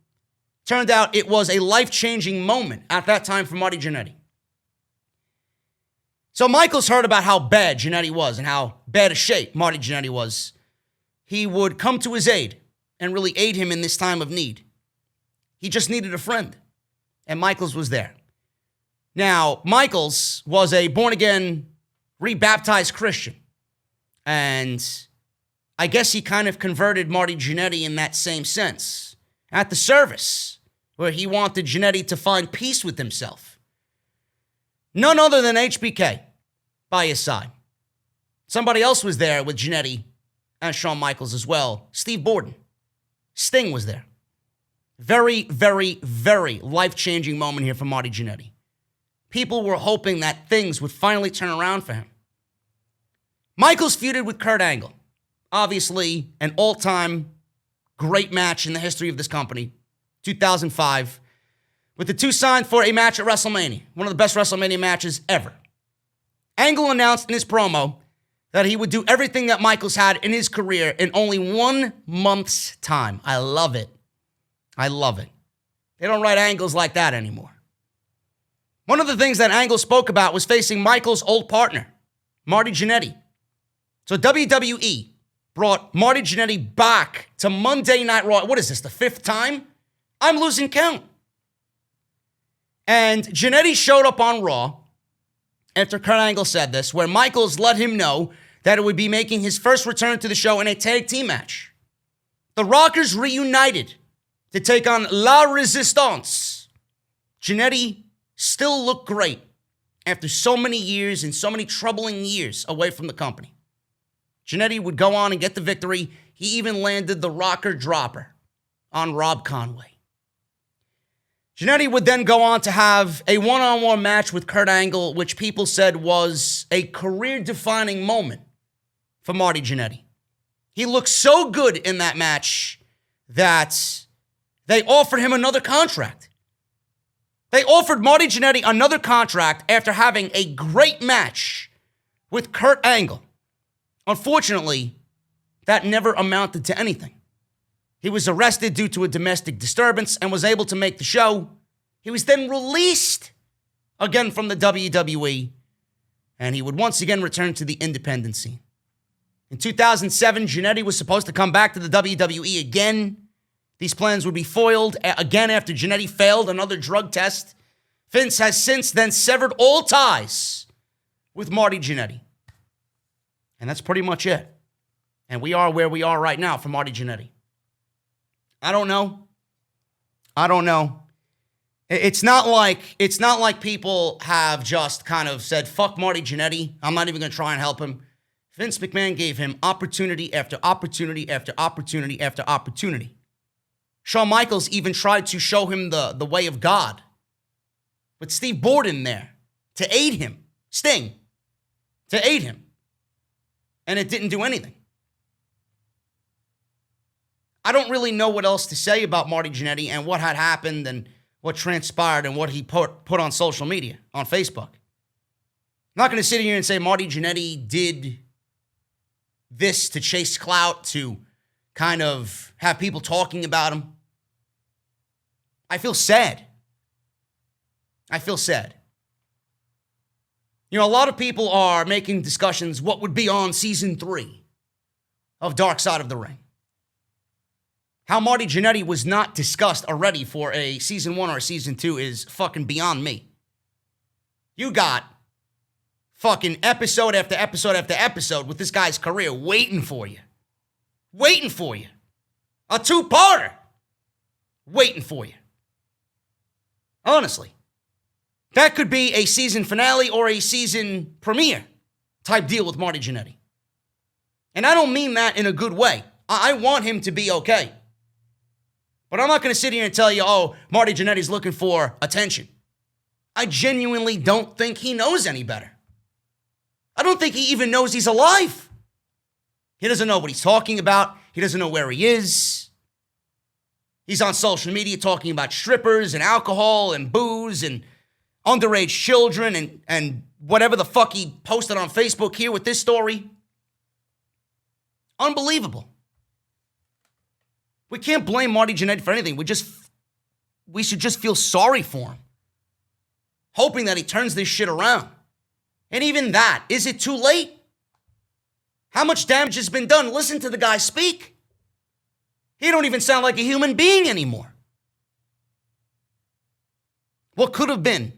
Turned out it was a life-changing moment at that time for Marty Jannetty. So Michaels heard about how bad Jannetty was and how bad a shape Marty Jannetty was. He would come to his aid and really aid him in this time of need. He just needed a friend, and Michaels was there. Now, Michaels was a born-again, rebaptized Christian, and I guess he kind of converted Marty Jannetty in that same sense at the service, where he wanted Jannetty to find peace with himself. None other than HBK by his side. Somebody else was there with Jannetty and Shawn Michaels as well. Steve Borden. Sting was there. Very, very, very life-changing moment here for Marty Jannetty. People were hoping that things would finally turn around for him. Michaels feuded with Kurt Angle. Obviously, an all-time great match in the history of this company. 2005. With the two signed for a match at WrestleMania. One of the best WrestleMania matches ever. Angle announced in his promo that he would do everything that Michaels had in his career in only 1 month's time. I love it. I love it. They don't write angles like that anymore. One of the things that Angle spoke about was facing Michaels' old partner, Marty Jannetty. So WWE brought Marty Jannetty back to Monday Night Raw. What is this, the 5th time? I'm losing count. And Jannetty showed up on Raw after Kurt Angle said this, where Michaels let him know that it would be making his first return to the show in a tag team match. The Rockers reunited to take on La Resistance. Jannetty still looked great after so many years and so many troubling years away from the company. Jannetty would go on and get the victory. He even landed the Rocker Dropper on Rob Conway. Jannetty would then go on to have a one-on-one match with Kurt Angle, which people said was a career-defining moment for Marty Jannetty. He looked so good in that match that they offered him another contract. They offered Marty Jannetty another contract after having a great match with Kurt Angle. Unfortunately, that never amounted to anything. He was arrested due to a domestic disturbance and was able to make the show. He was then released again from the WWE, and he would once again return to the independent scene. In 2007, Jannetty was supposed to come back to the WWE again. These plans would be foiled again after Jannetty failed another drug test. Vince has since then severed all ties with Marty Jannetty. And that's pretty much it. And we are where we are right now for Marty Jannetty. I don't know. It's not like people have just kind of said, fuck Marty Jannetty. I'm not even going to try and help him. Vince McMahon gave him opportunity after opportunity after opportunity after opportunity. Shawn Michaels even tried to show him the way of God. With Steve Borden there to aid him. Sting to aid him. And it didn't do anything. I don't really know what else to say about Marty Jannetty and what had happened and what transpired and what he put on social media, on Facebook. I'm not going to sit here and say Marty Jannetty did this to chase clout, to kind of have people talking about him. I feel sad. You know, a lot of people are making discussions what would be on season 3 of Dark Side of the Ring. How Marty Jannetty was not discussed already for a season 1 or a season 2 is fucking beyond me. You got fucking episode after episode after episode with this guy's career waiting for you. Waiting for you. A 2-parter. Waiting for you. Honestly. That could be a season finale or a season premiere type deal with Marty Jannetty. And I don't mean that in a good way. I want him to be okay. But I'm not going to sit here and tell you, oh, Marty Jannetty's looking for attention. I genuinely don't think he knows any better. I don't think he even knows he's alive. He doesn't know what he's talking about. He doesn't know where he is. He's on social media talking about strippers and alcohol and booze and underage children and whatever the fuck he posted on Facebook here with this story. Unbelievable. We can't blame Marty Jannetty for anything. We should just feel sorry for him. Hoping that he turns this shit around. And even that, is it too late? How much damage has been done? Listen to the guy speak. He don't even sound like a human being anymore. What could have been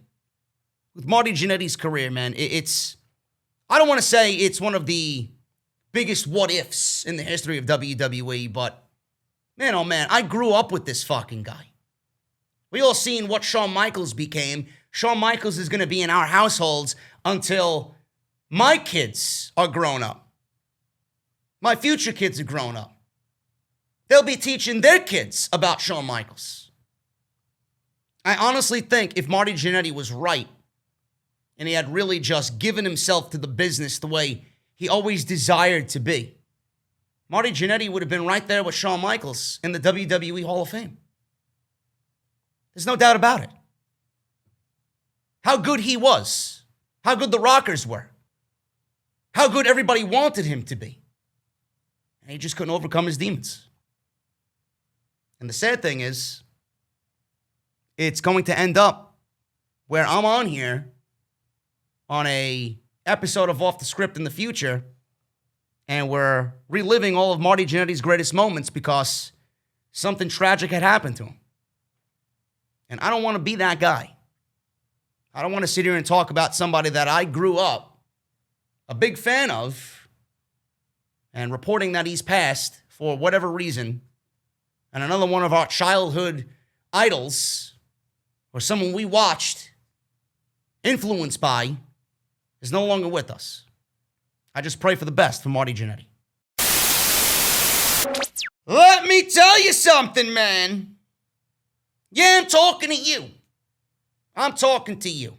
with Marty Jannetty's career, man, I don't want to say it's one of the biggest what-ifs in the history of WWE, but man, oh man, I grew up with this fucking guy. We all seen what Shawn Michaels became. Shawn Michaels is going to be in our households until my kids are grown up. My future kids are grown up. They'll be teaching their kids about Shawn Michaels. I honestly think if Marty Jannetty was right and he had really just given himself to the business the way he always desired to be, Marty Jannetty would have been right there with Shawn Michaels in the WWE Hall of Fame. There's no doubt about it. How good he was, how good the Rockers were, how good everybody wanted him to be. And he just couldn't overcome his demons. And the sad thing is, it's going to end up where I'm on here on a episode of Off the Script in the future, and we're reliving all of Marty Jannetty's greatest moments because something tragic had happened to him. And I don't want to be that guy. I don't want to sit here and talk about somebody that I grew up a big fan of and reporting that he's passed for whatever reason, and another one of our childhood idols or someone we watched, influenced by, is no longer with us. I just pray for the best for Marty Jannetty. Let me tell you something, man. Yeah, I'm talking to you. I'm talking to you.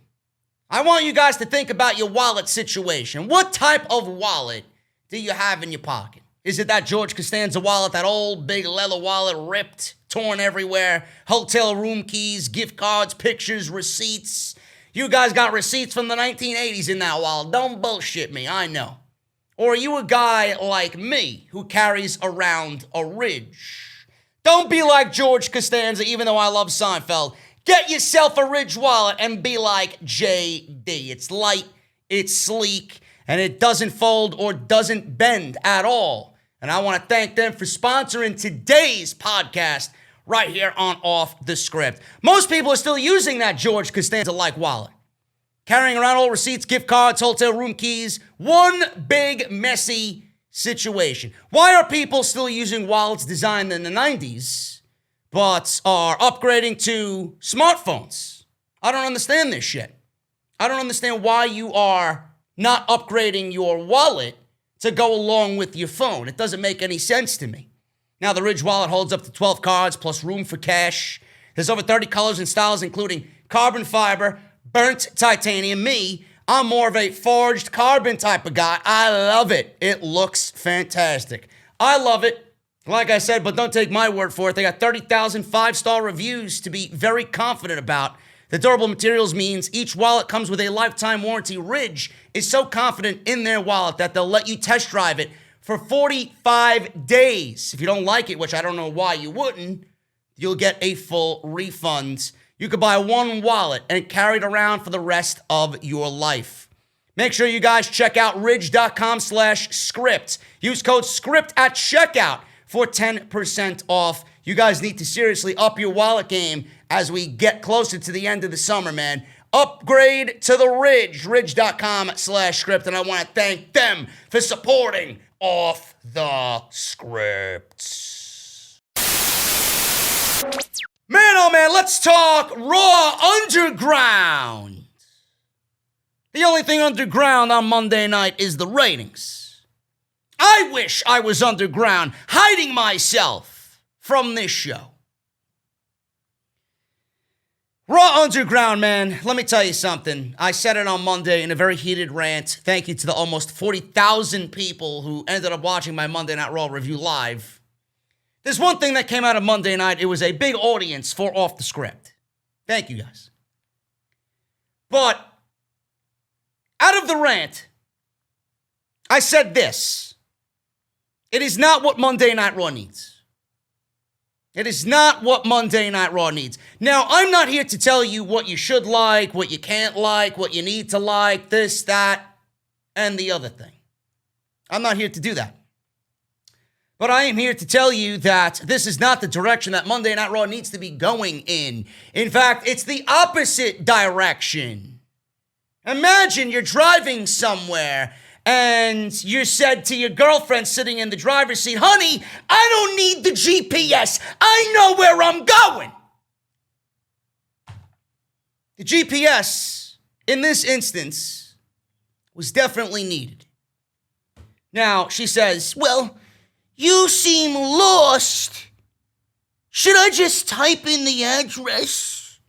I want you guys to think about your wallet situation. What type of wallet do you have in your pocket? Is it that George Costanza wallet, that old big leather wallet, ripped, torn everywhere, hotel room keys, gift cards, pictures, receipts? You guys got receipts from the 1980s in that wallet. Don't bullshit me, I know. Or are you a guy like me who carries around a Ridge? Don't be like George Costanza, even though I love Seinfeld. Get yourself a Ridge wallet and be like JD. It's light, it's sleek, and it doesn't fold or doesn't bend at all. And I want to thank them for sponsoring today's podcast right here on Off the Script. Most people are still using that George Costanza-like wallet, carrying around old receipts, gift cards, hotel room keys. One big, messy situation. Why are people still using wallets designed in the 90s, but are upgrading to smartphones? I don't understand this shit. I don't understand why you are not upgrading your wallet to go along with your phone. It doesn't make any sense to me. Now, the Ridge wallet holds up to 12 cards plus room for cash. There's over 30 colors and styles, including carbon fiber, burnt titanium. Me, I'm more of a forged carbon type of guy. I love it. It looks fantastic. I love it. Like I said, but don't take my word for it. They got 30,000 five-star reviews to be very confident about. The durable materials means each wallet comes with a lifetime warranty. Ridge is so confident in their wallet that they'll let you test drive it for 45 days. If you don't like it, which I don't know why you wouldn't, you'll get a full refund. You could buy one wallet and carry it around for the rest of your life. Make sure you guys check out ridge.com/script. Use code SCRIPT at checkout for 10% off. You guys need to seriously up your wallet game as we get closer to the end of the summer, man. Upgrade to the Ridge, ridge.com/script, and I want to thank them for supporting Off the Script. Man, oh man, let's talk Raw Underground. The only thing underground on Monday night is the ratings. I wish I was underground, hiding myself from this show. Raw Underground, man, let me tell you something. I said it on Monday in a very heated rant. Thank you to the almost 40,000 people who ended up watching my Monday Night Raw review live. There's one thing that came out of Monday night. It was a big audience for Off the Script. Thank you, guys. But out of the rant, I said this. It is not what Monday Night Raw needs. It is not what Monday Night Raw needs. Now, I'm not here to tell you what you should like, what you can't like, what you need to like, this, that, and the other thing. I'm not here to do that. But I am here to tell you that this is not the direction that Monday Night Raw needs to be going in. In fact, it's the opposite direction. Imagine you're driving somewhere and you said to your girlfriend sitting in the driver's seat, honey, I don't need the GPS. I know where I'm going. The GPS, in this instance, was definitely needed. Now, she says, well, you seem lost. Should I just type in the address?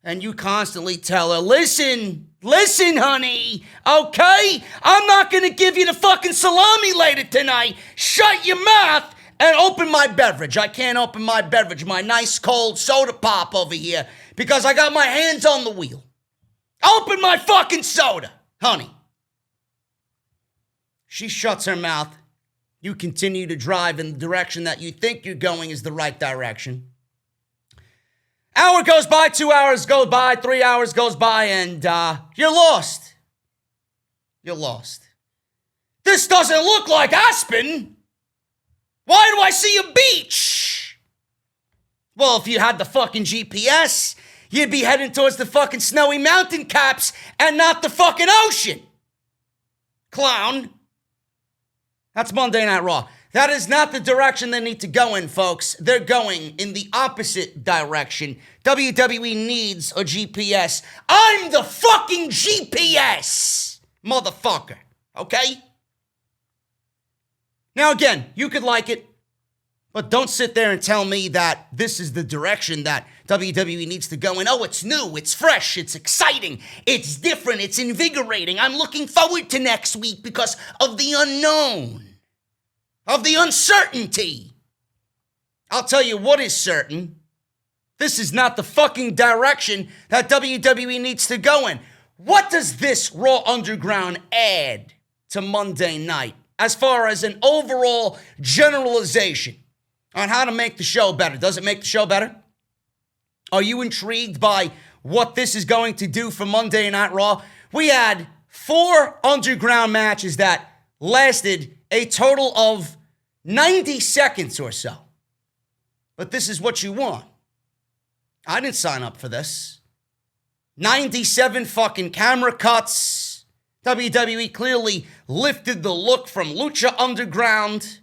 And you constantly tell her, listen, honey, okay? I'm not going to give you the fucking salami later tonight. Shut your mouth and open my beverage. I can't open my beverage, my nice cold soda pop over here, because I got my hands on the wheel. Open my fucking soda, honey. She shuts her mouth. You continue to drive in the direction that you think you're going is the right direction. Hour goes by, 2 hours go by, 3 hours goes by, and you're lost. You're lost. This doesn't look like Aspen. Why do I see a beach? Well, if you had the fucking GPS, you'd be heading towards the fucking snowy mountain caps and not the fucking ocean. Clown. That's Monday Night Raw. That is not the direction they need to go in, folks. They're going in the opposite direction. WWE needs a GPS. I'm the fucking GPS, motherfucker. Okay? Now, again, you could like it, but don't sit there and tell me that this is the direction that WWE needs to go in. Oh, it's new, it's fresh, it's exciting, it's different, it's invigorating. I'm looking forward to next week because of the unknown. Of the uncertainty. I'll tell you what is certain. This is not the fucking direction that WWE needs to go in. What does this Raw Underground add to Monday night as far as an overall generalization on how to make the show better? Does it make the show better? Are you intrigued by what this is going to do for Monday Night Raw? We had 4 Underground matches that lasted a total of 90 seconds or so. But this is what you want. I didn't sign up for this. 97 fucking camera cuts. WWE clearly lifted the look from Lucha Underground.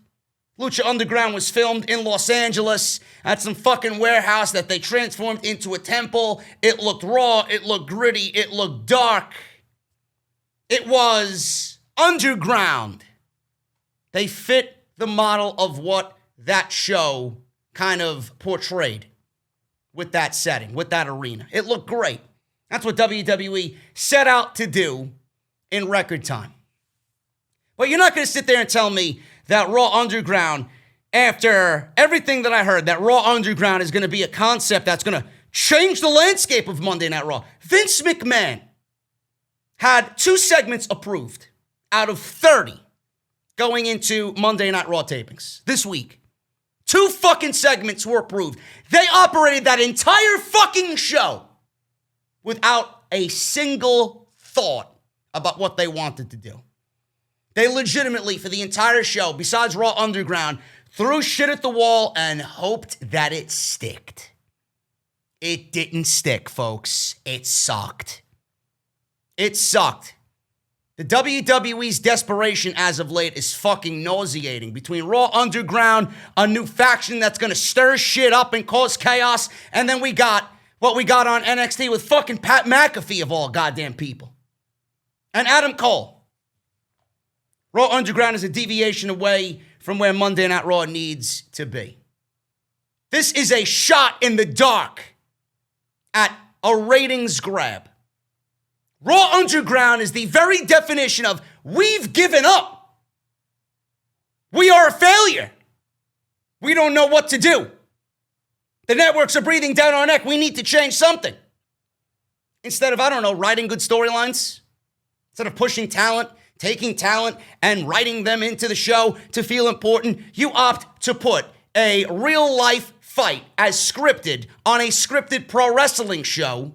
Lucha Underground was filmed in Los Angeles at some fucking warehouse that they transformed into a temple. It looked raw. It looked gritty. It looked dark. It was underground. They fit the model of what that show kind of portrayed with that setting, with that arena. It looked great. That's what WWE set out to do in record time. But you're not going to sit there and tell me that Raw Underground, after everything that I heard, that Raw Underground is going to be a concept that's going to change the landscape of Monday Night Raw. Vince McMahon had 2 segments approved out of 30 going into Monday Night Raw tapings this week. 2 fucking segments were approved. They operated that entire fucking show without a single thought about what they wanted to do. They legitimately, for the entire show, besides Raw Underground, threw shit at the wall and hoped that it sticked. It didn't stick, folks. It sucked. It sucked. The WWE's desperation as of late is fucking nauseating. Between Raw Underground, a new faction that's gonna stir shit up and cause chaos, and then we got what we got on NXT with fucking Pat McAfee of all goddamn people. And Adam Cole. Raw Underground is a deviation away from where Monday Night Raw needs to be. This is a shot in the dark at a ratings grab. Raw Underground is the very definition of we've given up. We are a failure. We don't know what to do. The networks are breathing down our neck. We need to change something. Instead of, writing good storylines, instead of pushing talent, taking talent and writing them into the show to feel important, you opt to put a real-life fight as scripted on a scripted pro wrestling show.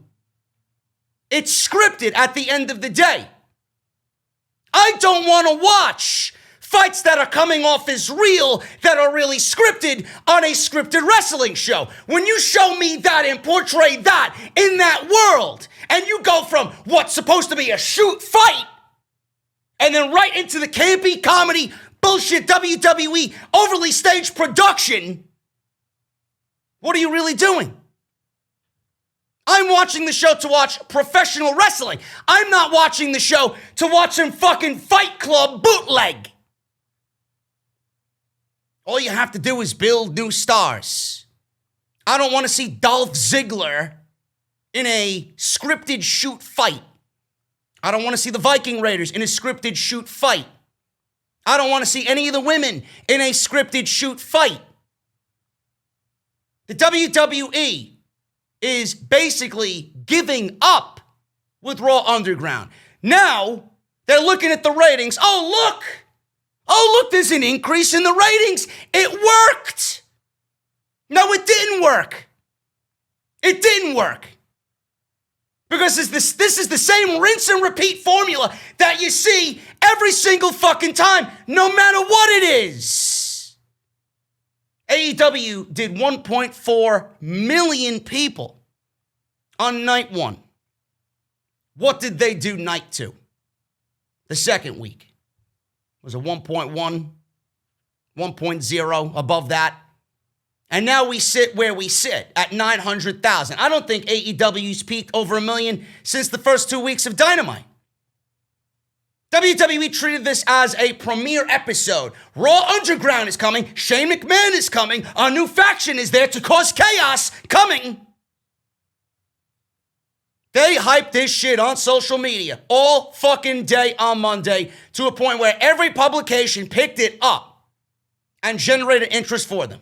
It's scripted at the end of the day. I don't want to watch fights that are coming off as real that are really scripted on a scripted wrestling show. When you show me that and portray that in that world, and you go from what's supposed to be a shoot fight and then right into the campy comedy bullshit WWE overly staged production, what are you really doing? I'm watching the show to watch professional wrestling. I'm not watching the show to watch some fucking Fight Club bootleg. All you have to do is build new stars. I don't want to see Dolph Ziggler in a scripted shoot fight. I don't want to see the Viking Raiders in a scripted shoot fight. I don't want to see any of the women in a scripted shoot fight. The WWE is basically giving up with Raw Underground. Now, they're looking at the ratings. Oh, look, there's an increase in the ratings. It worked. No, it didn't work. It didn't work. Because this is the same rinse and repeat formula that you see every single fucking time, no matter what it is. AEW did 1.4 million people on night one. What did they do night two? The second week. Was it 1.1, 1.0, above that? And now we sit where we sit at 900,000. I don't think AEW's peaked over 1 million since the first 2 weeks of Dynamite. WWE treated this as a premiere episode. Raw Underground is coming. Shane McMahon is coming. A new faction is there to cause chaos coming. They hyped this shit on social media all fucking day on Monday to a point where every publication picked it up and generated interest for them.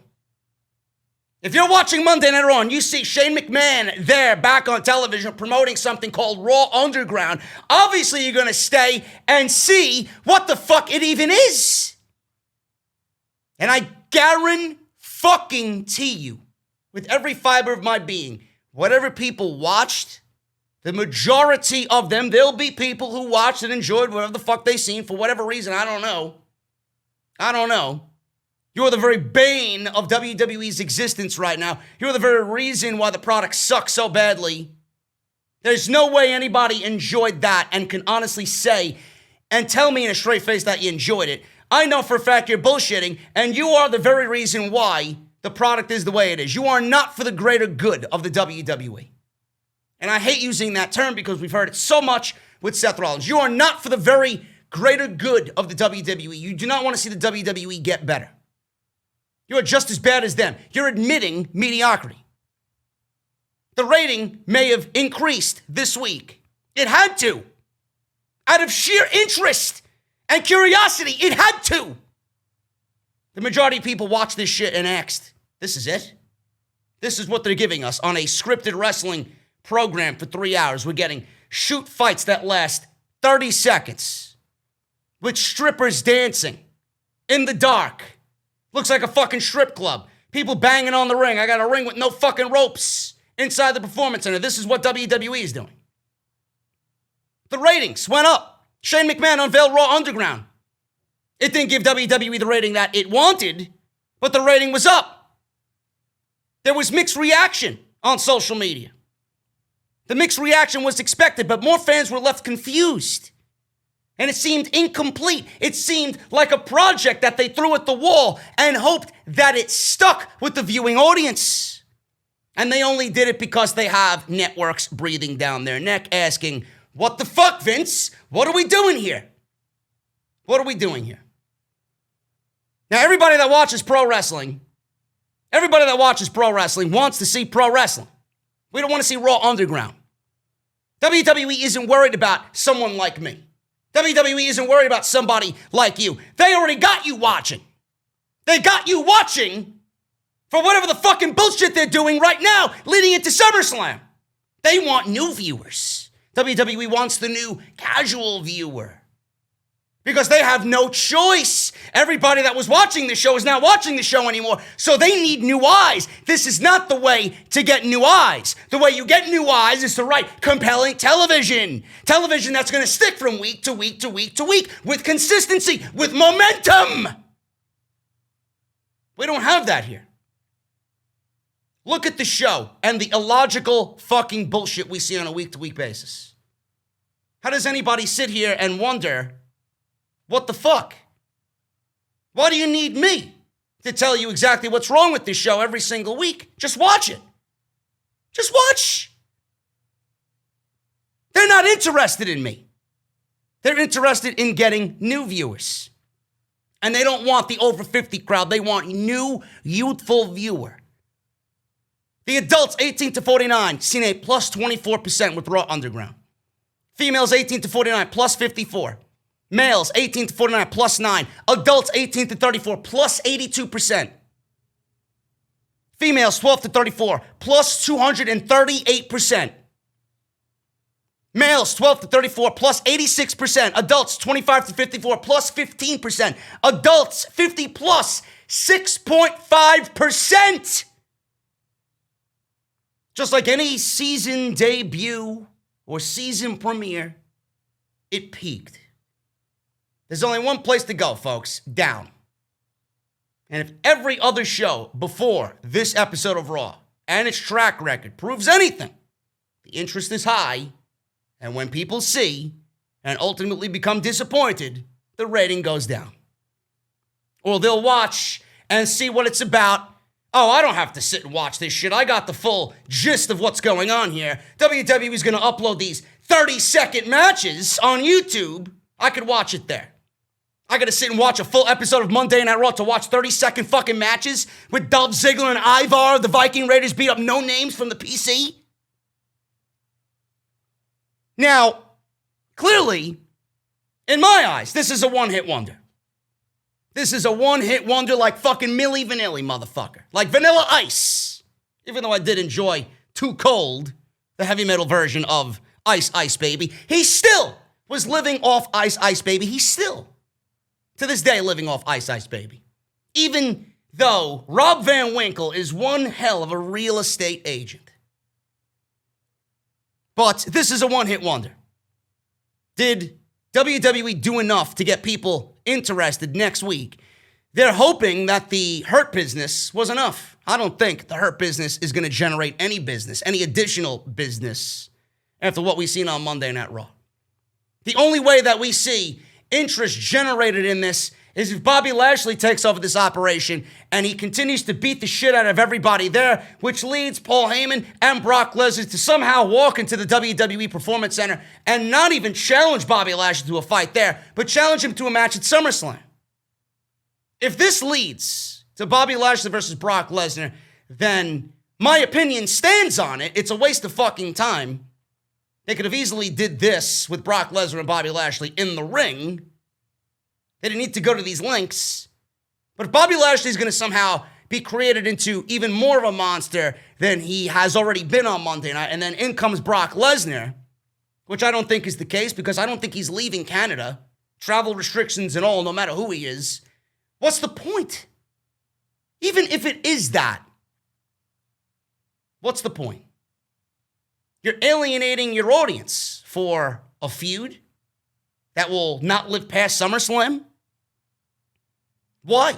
If you're watching Monday Night Raw and you see Shane McMahon there back on television promoting something called Raw Underground, obviously you're going to stay and see what the fuck it even is. And I guarantee you, with every fiber of my being, whatever people watched, the majority of them, there'll be people who watched and enjoyed whatever the fuck they seen for whatever reason. I don't know. You're the very bane of WWE's existence right now. You're the very reason why the product sucks so badly. There's no way anybody enjoyed that and can honestly say and tell me in a straight face that you enjoyed it. I know for a fact you're bullshitting, and you are the very reason why the product is the way it is. You are not for the greater good of the WWE. And I hate using that term because we've heard it so much with Seth Rollins. You are not for the very greater good of the WWE. You do not want to see the WWE get better. You are just as bad as them. You're admitting mediocrity. The rating may have increased this week. It had to. Out of sheer interest and curiosity, it had to. The majority of people watched this shit and asked, this is it? This is what they're giving us on a scripted wrestling program for 3 hours. We're getting shoot fights that last 30 seconds with strippers dancing in the dark. Looks like a fucking strip club. People banging on the ring. I got a ring with no fucking ropes inside the Performance Center. This is what WWE is doing. The ratings went up. Shane McMahon unveiled Raw Underground. It didn't give WWE the rating that it wanted, but the rating was up. There was mixed reaction on social media. The mixed reaction was expected, but more fans were left confused. And it seemed incomplete. It seemed like a project that they threw at the wall and hoped that it stuck with the viewing audience. And they only did it because they have networks breathing down their neck asking, what the fuck, Vince? What are we doing here? What are we doing here? Now, everybody that watches pro wrestling wants to see pro wrestling. We don't want to see Raw Underground. WWE isn't worried about someone like me. WWE isn't worried about somebody like you. They already got you watching. They got you watching for whatever the fucking bullshit they're doing right now leading into SummerSlam. They want new viewers. WWE wants the new casual viewer. Because they have no choice. Everybody that was watching the show is not watching the show anymore, so they need new eyes. This is not the way to get new eyes. The way you get new eyes is to write compelling television. Television that's going to stick from week to week to week to week with consistency, with momentum. We don't have that here. Look at the show and the illogical fucking bullshit we see on a week-to-week basis. How does anybody sit here and wonder, what the fuck? Why do you need me to tell you exactly what's wrong with this show every single week? Just watch it. Just watch. They're not interested in me. They're interested in getting new viewers. And they don't want the over 50 crowd. They want new, youthful viewer. The adults 18 to 49 seen a plus 24% with Raw Underground. Females 18 to 49 plus 54. Males 18 to 49 plus 9. Adults 18 to 34 plus 82%. Females 12 to 34 plus 238%. Males 12 to 34 plus 86%. Adults 25 to 54 plus 15%. Adults 50 plus 6.5%. Just like any season debut or season premiere, it peaked. There's only one place to go, folks, down. And if every other show before this episode of Raw and its track record proves anything, the interest is high, and when people see and ultimately become disappointed, the rating goes down. Or they'll watch and see what it's about. Oh, I don't have to sit and watch this shit. I got the full gist of what's going on here. WWE is going to upload these 30-second matches on YouTube. I could watch it there. I got to sit and watch a full episode of Monday Night Raw to watch 30-second fucking matches with Dolph Ziggler and Ivar, the Viking Raiders beat up no names from the PC. Now, clearly, in my eyes, this is a one-hit wonder. This is a one-hit wonder like fucking Milli Vanilli, motherfucker. Like Vanilla Ice. Even though I did enjoy Too Cold, the heavy metal version of Ice Ice Baby, he still was living off Ice Ice Baby. He's still, to this day, living off Ice Ice Baby. Even though Rob Van Winkle is one hell of a real estate agent. But this is a one-hit wonder. Did WWE do enough to get people interested next week? They're hoping that the Hurt Business was enough. I don't think the Hurt Business is going to generate any business, any additional business after what we've seen on Monday Night Raw. The only way that we see interest generated in this is if Bobby Lashley takes over this operation and he continues to beat the shit out of everybody there, which leads Paul Heyman and Brock Lesnar to somehow walk into the WWE Performance Center and not even challenge Bobby Lashley to a fight there, but challenge him to a match at SummerSlam. If this leads to Bobby Lashley versus Brock Lesnar, then my opinion stands on it. It's a waste of fucking time. They could have easily did this with Brock Lesnar and Bobby Lashley in the ring. They didn't need to go to these lengths. But if Bobby Lashley is going to somehow be created into even more of a monster than he has already been on Monday night, and then in comes Brock Lesnar, which I don't think is the case because I don't think he's leaving Canada, travel restrictions and all, no matter who he is, what's the point? Even if it is that, what's the point? You're alienating your audience for a feud that will not live past SummerSlam? Why?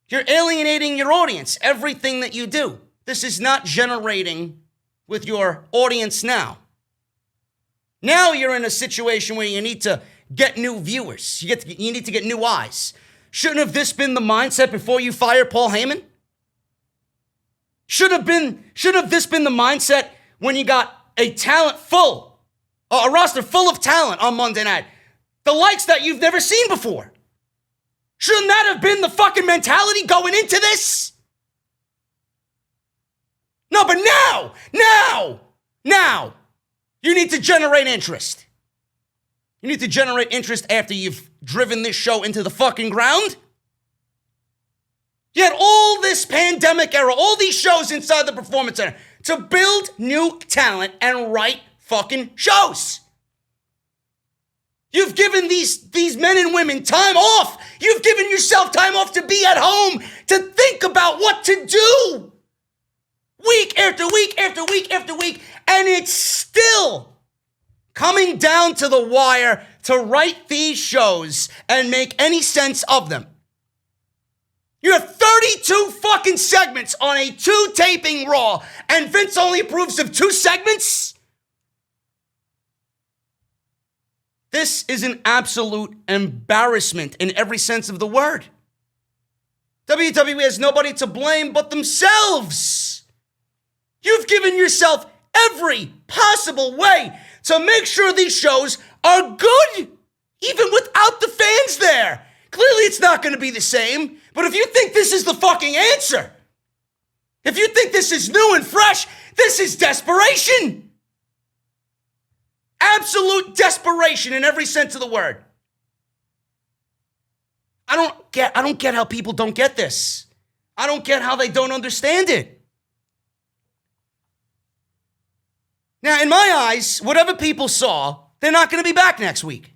You're alienating your audience, everything that you do. This is not generating with your audience now. Now you're in a situation where you need to get new viewers. You need to get new eyes. Shouldn't have this been the mindset before you fire Paul Heyman? Should have this been the mindset when you got a roster full of talent on Monday night? The likes that you've never seen before. Shouldn't that have been the fucking mentality going into this? No, but now, you need to generate interest. You need to generate interest after you've driven this show into the fucking ground. You had all this pandemic era, all these shows inside the Performance Center to build new talent and write fucking shows. You've given these men and women time off. You've given yourself time off to be at home, to think about what to do. Week after week after week after week. And it's still coming down to the wire to write these shows and make any sense of them. You have 32 fucking segments on a 2-taping Raw, and Vince only approves of 2 segments? This is an absolute embarrassment in every sense of the word. WWE has nobody to blame but themselves. You've given yourself every possible way to make sure these shows are good, even without the fans there. Clearly, it's not going to be the same, but if you think this is the fucking answer, If you think this is new and fresh, this is desperation. Absolute desperation in every sense of the word. I don't get how people don't get this. I don't get how they don't understand it. Now, in my eyes, whatever people saw, they're not going to be back next week.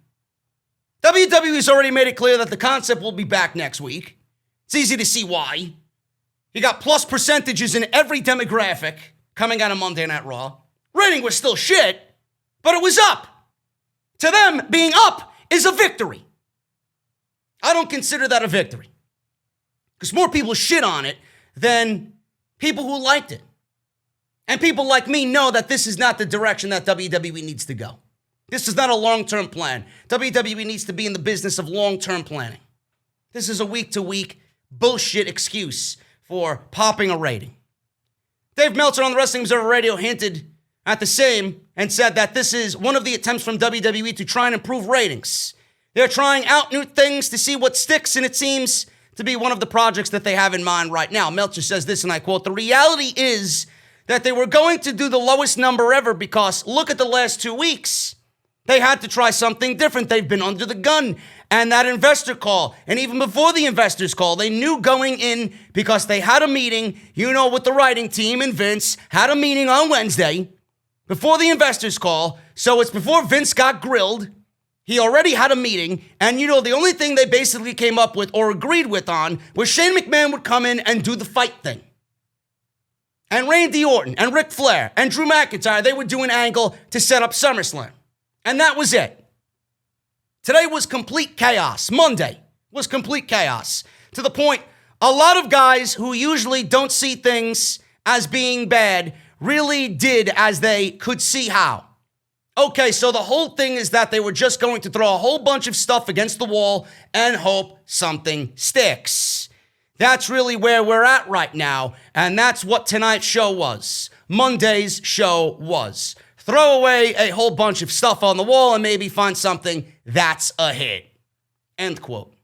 WWE's already made it clear that the concept will be back next week. It's easy to see why. You got plus percentages in every demographic coming out of Monday Night Raw. Rating was still shit, but it was up. To them, being up is a victory. I don't consider that a victory. Because more people shit on it than people who liked it. And people like me know that this is not the direction that WWE needs to go. This is not a long-term plan. WWE needs to be in the business of long-term planning. This is a week-to-week bullshit excuse for popping a rating. Dave Meltzer on the Wrestling Observer Radio hinted at the same and said that this is one of the attempts from WWE to try and improve ratings. They're trying out new things to see what sticks, and it seems to be one of the projects that they have in mind right now. Meltzer says this, and I quote, "The reality is that they were going to do the lowest number ever because look at the last 2 weeks. They had to try something different. They've been under the gun. And that investor call, and even before the investors call, they knew going in because they had a meeting, with the writing team and Vince, had a meeting on Wednesday before the investors call. So it's before Vince got grilled. He already had a meeting. And, the only thing they basically came up with or agreed with on was Shane McMahon would come in and do the fight thing. And Randy Orton and Ric Flair and Drew McIntyre, they would do an angle to set up SummerSlam. And that was it. Today was complete chaos. Monday was complete chaos. To the point, a lot of guys who usually don't see things as being bad really did as they could see how. Okay, so the whole thing is that they were just going to throw a whole bunch of stuff against the wall and hope something sticks. That's really where we're at right now, and that's what tonight's show was. Monday's show was. Throw away a whole bunch of stuff on the wall and maybe find something that's a hit. End quote.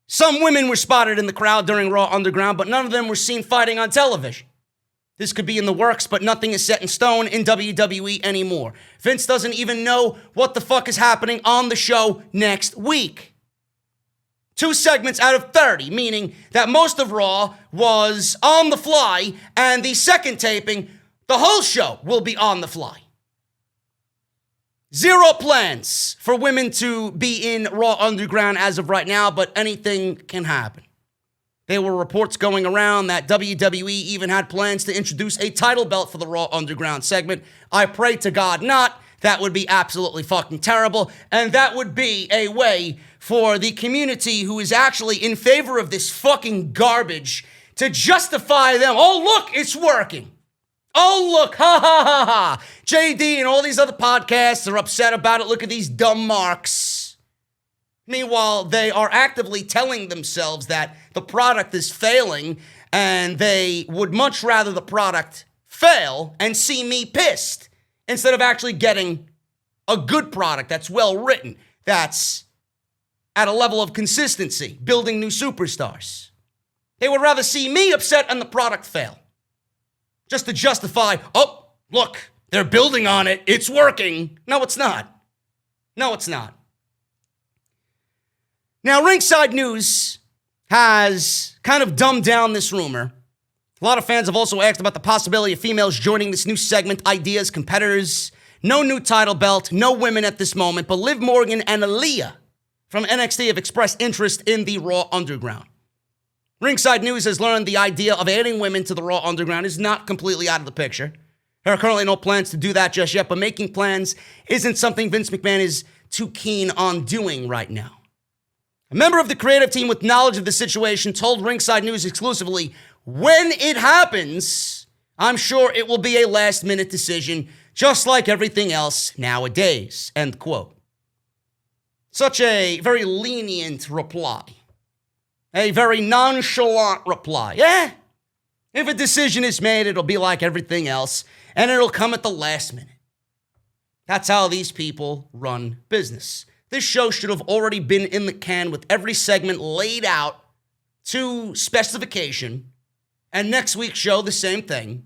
Some women were spotted in the crowd during Raw Underground, but none of them were seen fighting on television. This could be in the works, but nothing is set in stone in WWE anymore. Vince doesn't even know what the fuck is happening on the show next week. 2 segments out of 30, meaning that most of Raw was on the fly, and the second taping, the whole show will be on the fly. 0 plans for women to be in Raw Underground as of right now, but anything can happen. There were reports going around that WWE even had plans to introduce a title belt for the Raw Underground segment. I pray to God not. That would be absolutely fucking terrible. And that would be a way for the community who is actually in favor of this fucking garbage to justify them. Oh, look, it's working. Oh, look, ha, ha, ha, ha. JD and all these other podcasts are upset about it. Look at these dumb marks. Meanwhile, they are actively telling themselves that the product is failing and they would much rather the product fail and see me pissed instead of actually getting a good product that's well written, that's at a level of consistency, building new superstars. They would rather see me upset and the product fail. Just to justify, oh, look, they're building on it. It's working. No, it's not. No, it's not. Now, Ringside News has kind of dumbed down this rumor. A lot of fans have also asked about the possibility of females joining this new segment, ideas, competitors. No new title belt, no women at this moment, but Liv Morgan and Aaliyah from NXT have expressed interest in the Raw Underground. Ringside News has learned the idea of adding women to the Raw Underground is not completely out of the picture. There are currently no plans to do that just yet, but making plans isn't something Vince McMahon is too keen on doing right now. A member of the creative team with knowledge of the situation told Ringside News exclusively, when it happens, I'm sure it will be a last-minute decision, just like everything else nowadays, end quote. Such a very lenient reply. A very nonchalant reply. Yeah, if a decision is made, it'll be like everything else, and it'll come at the last minute. That's how these people run business. This show should have already been in the can with every segment laid out to specification And next week's show, the same thing.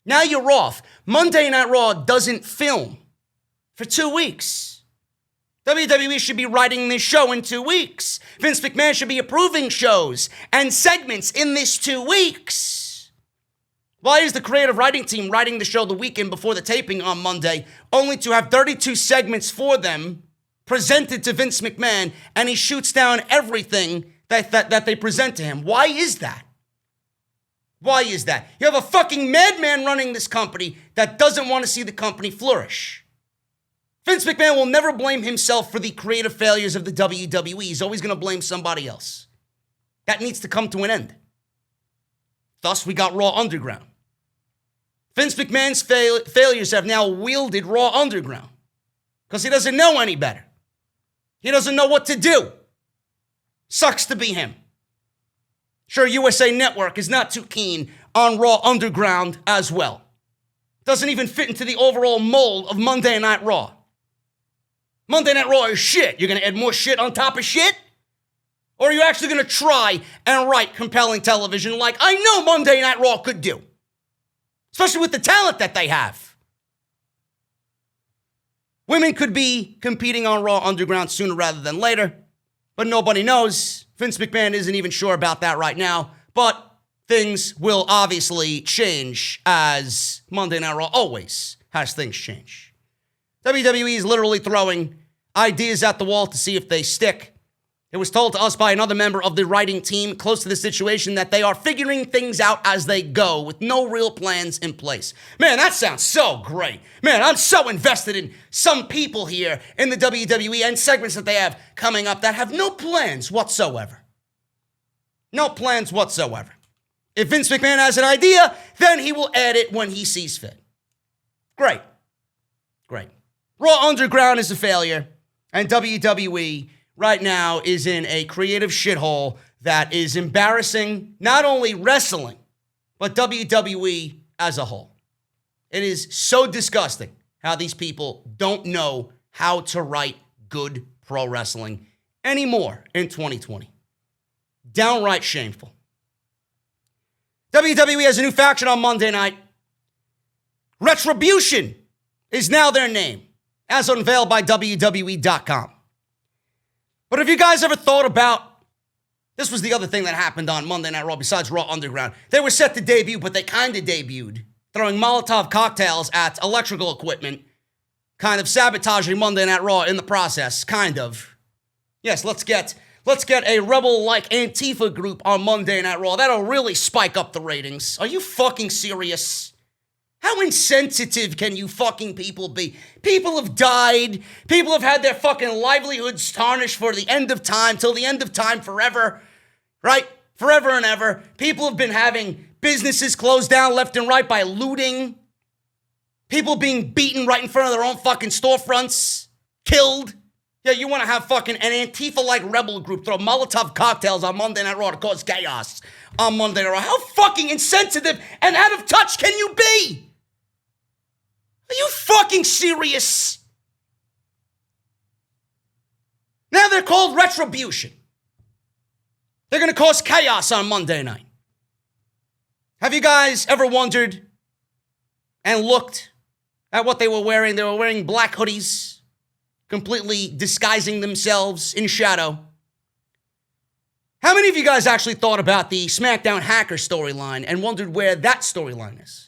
Now you're off. Monday Night Raw doesn't film for 2 weeks. WWE should be writing this show in 2 weeks. Vince McMahon should be approving shows and segments in this 2 weeks. Why is the creative writing team writing the show the weekend before the taping on Monday, only to have 32 segments for them presented to Vince McMahon, and he shoots down everything that they present to him? Why is that? Why is that? You have a fucking madman running this company that doesn't want to see the company flourish. Vince McMahon will never blame himself for the creative failures of the WWE. He's always going to blame somebody else. That needs to come to an end. Thus, we got Raw Underground. Vince McMahon's failures have now wielded Raw Underground because he doesn't know any better. He doesn't know what to do. Sucks to be him. Sure, USA Network is not too keen on Raw Underground as well. Doesn't even fit into the overall mold of Monday Night Raw. Monday Night Raw is shit. You're going to add more shit on top of shit? Or are you actually going to try and write compelling television like I know Monday Night Raw could do? Especially with the talent that they have. Women could be competing on Raw Underground sooner rather than later, but nobody knows. Vince McMahon isn't even sure about that right now, but things will obviously change as Monday Night Raw always has things change. WWE is literally throwing ideas at the wall to see if they stick. It was told to us by another member of the writing team close to the situation that they are figuring things out as they go with no real plans in place. Man, that sounds so great. Man, I'm so invested in some people here in the WWE and segments that they have coming up that have no plans whatsoever. No plans whatsoever. If Vince McMahon has an idea, then he will add it when he sees fit. Great. Great. Raw Underground is a failure, and WWE right now is in a creative shithole that is embarrassing not only wrestling, but WWE as a whole. It is so disgusting how these people don't know how to write good pro wrestling anymore in 2020. Downright shameful. WWE has a new faction on Monday night. Retribution is now their name, as unveiled by WWE.com. But have you guys ever thought about, this was the other thing that happened on Monday Night Raw besides Raw Underground. They were set to debut, but they kind of debuted, throwing Molotov cocktails at electrical equipment, kind of sabotaging Monday Night Raw in the process, kind of. Yes, let's get a rebel-like Antifa group on Monday Night Raw. That'll really spike up the ratings. Are you fucking serious? How insensitive can you fucking people be? People have died. People have had their fucking livelihoods tarnished for the end of time, till the end of time forever, right? Forever and ever. People have been having businesses closed down left and right by looting. People being beaten right in front of their own fucking storefronts. Killed. Yeah, you want to have fucking an Antifa-like rebel group throw Molotov cocktails on Monday Night Raw to cause chaos on Monday Night Raw. How fucking insensitive and out of touch can you be? Are you fucking serious? Now they're called Retribution. They're going to cause chaos on Monday night. Have you guys ever wondered and looked at what they were wearing? They were wearing black hoodies, completely disguising themselves in shadow. How many of you guys actually thought about the SmackDown hacker storyline and wondered where that storyline is?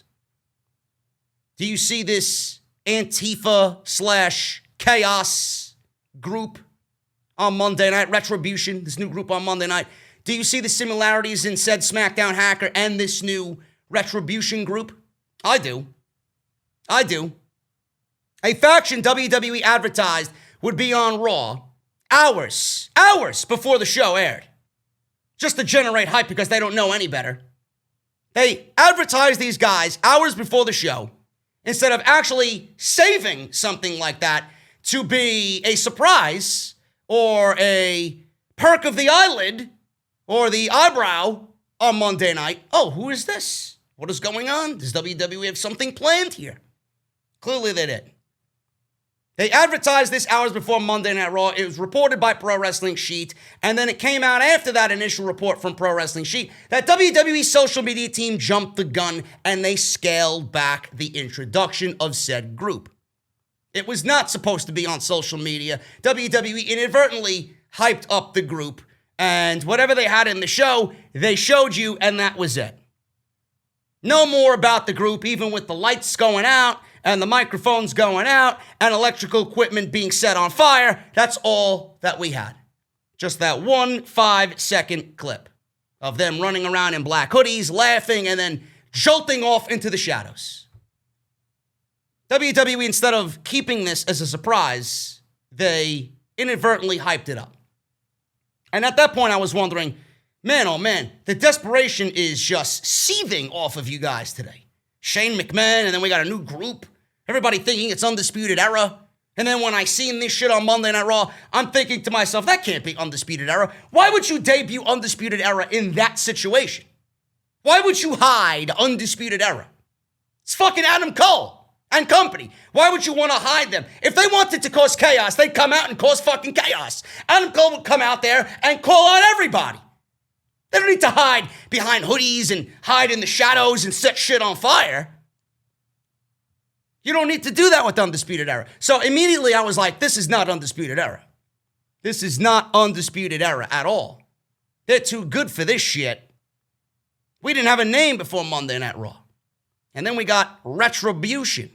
Do you see this Antifa/chaos group on Monday night, Retribution, this new group on Monday night? Do you see the similarities in said SmackDown hacker and this new Retribution group? I do. I do. A faction WWE advertised would be on Raw hours before the show aired, just to generate hype because they don't know any better. They advertised these guys hours before the show, instead of actually saving something like that to be a surprise or a perk of the eyelid or the eyebrow on Monday night. Oh, who is this? What is going on? Does WWE have something planned here? Clearly they did. They advertised this hours before Monday Night Raw. It was reported by Pro Wrestling Sheet, and then it came out after that initial report from Pro Wrestling Sheet that WWE's social media team jumped the gun and they scaled back the introduction of said group. It was not supposed to be on social media. WWE inadvertently hyped up the group, and whatever they had in the show, they showed you, and that was it. No more about the group, even with the lights going out and the microphones going out and electrical equipment being set on fire. That's all that we had. Just that 1 5-second clip of them running around in black hoodies, laughing, and then jolting off into the shadows. WWE, instead of keeping this as a surprise, they inadvertently hyped it up. And at that point, I was wondering, man, oh man, the desperation is just seething off of you guys today. Shane McMahon, and then we got a new group. Everybody thinking it's Undisputed Era. And then when I seen this shit on Monday Night Raw, I'm thinking to myself, that can't be Undisputed Era. Why would you debut Undisputed Era in that situation? Why would you hide Undisputed Era? It's fucking Adam Cole and company. Why would you want to hide them? If they wanted to cause chaos, they'd come out and cause fucking chaos. Adam Cole would come out there and call out everybody. They don't need to hide behind hoodies and hide in the shadows and set shit on fire. You don't need to do that with Undisputed Era. So immediately I was like, this is not Undisputed Era. This is not Undisputed Era at all. They're too good for this shit. We didn't have a name before Monday Night Raw. And then we got Retribution.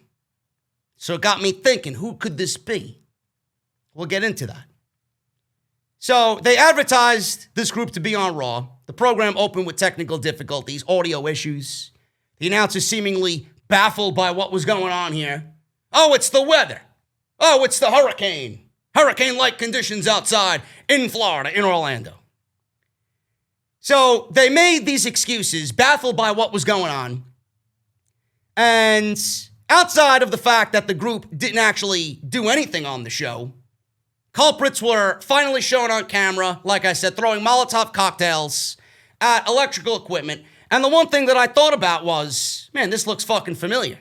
So it got me thinking, who could this be? We'll get into that. So they advertised this group to be on Raw. The program opened with technical difficulties, audio issues. The announcers seemingly baffled by what was going on here. Oh, it's the weather. Oh, it's the hurricane. Hurricane-like conditions outside in Florida, in Orlando. So they made these excuses, baffled by what was going on. And outside of the fact that the group didn't actually do anything on the show, culprits were finally shown on camera, like I said, throwing Molotov cocktails at electrical equipment. And the one thing that I thought about was, man, this looks fucking familiar.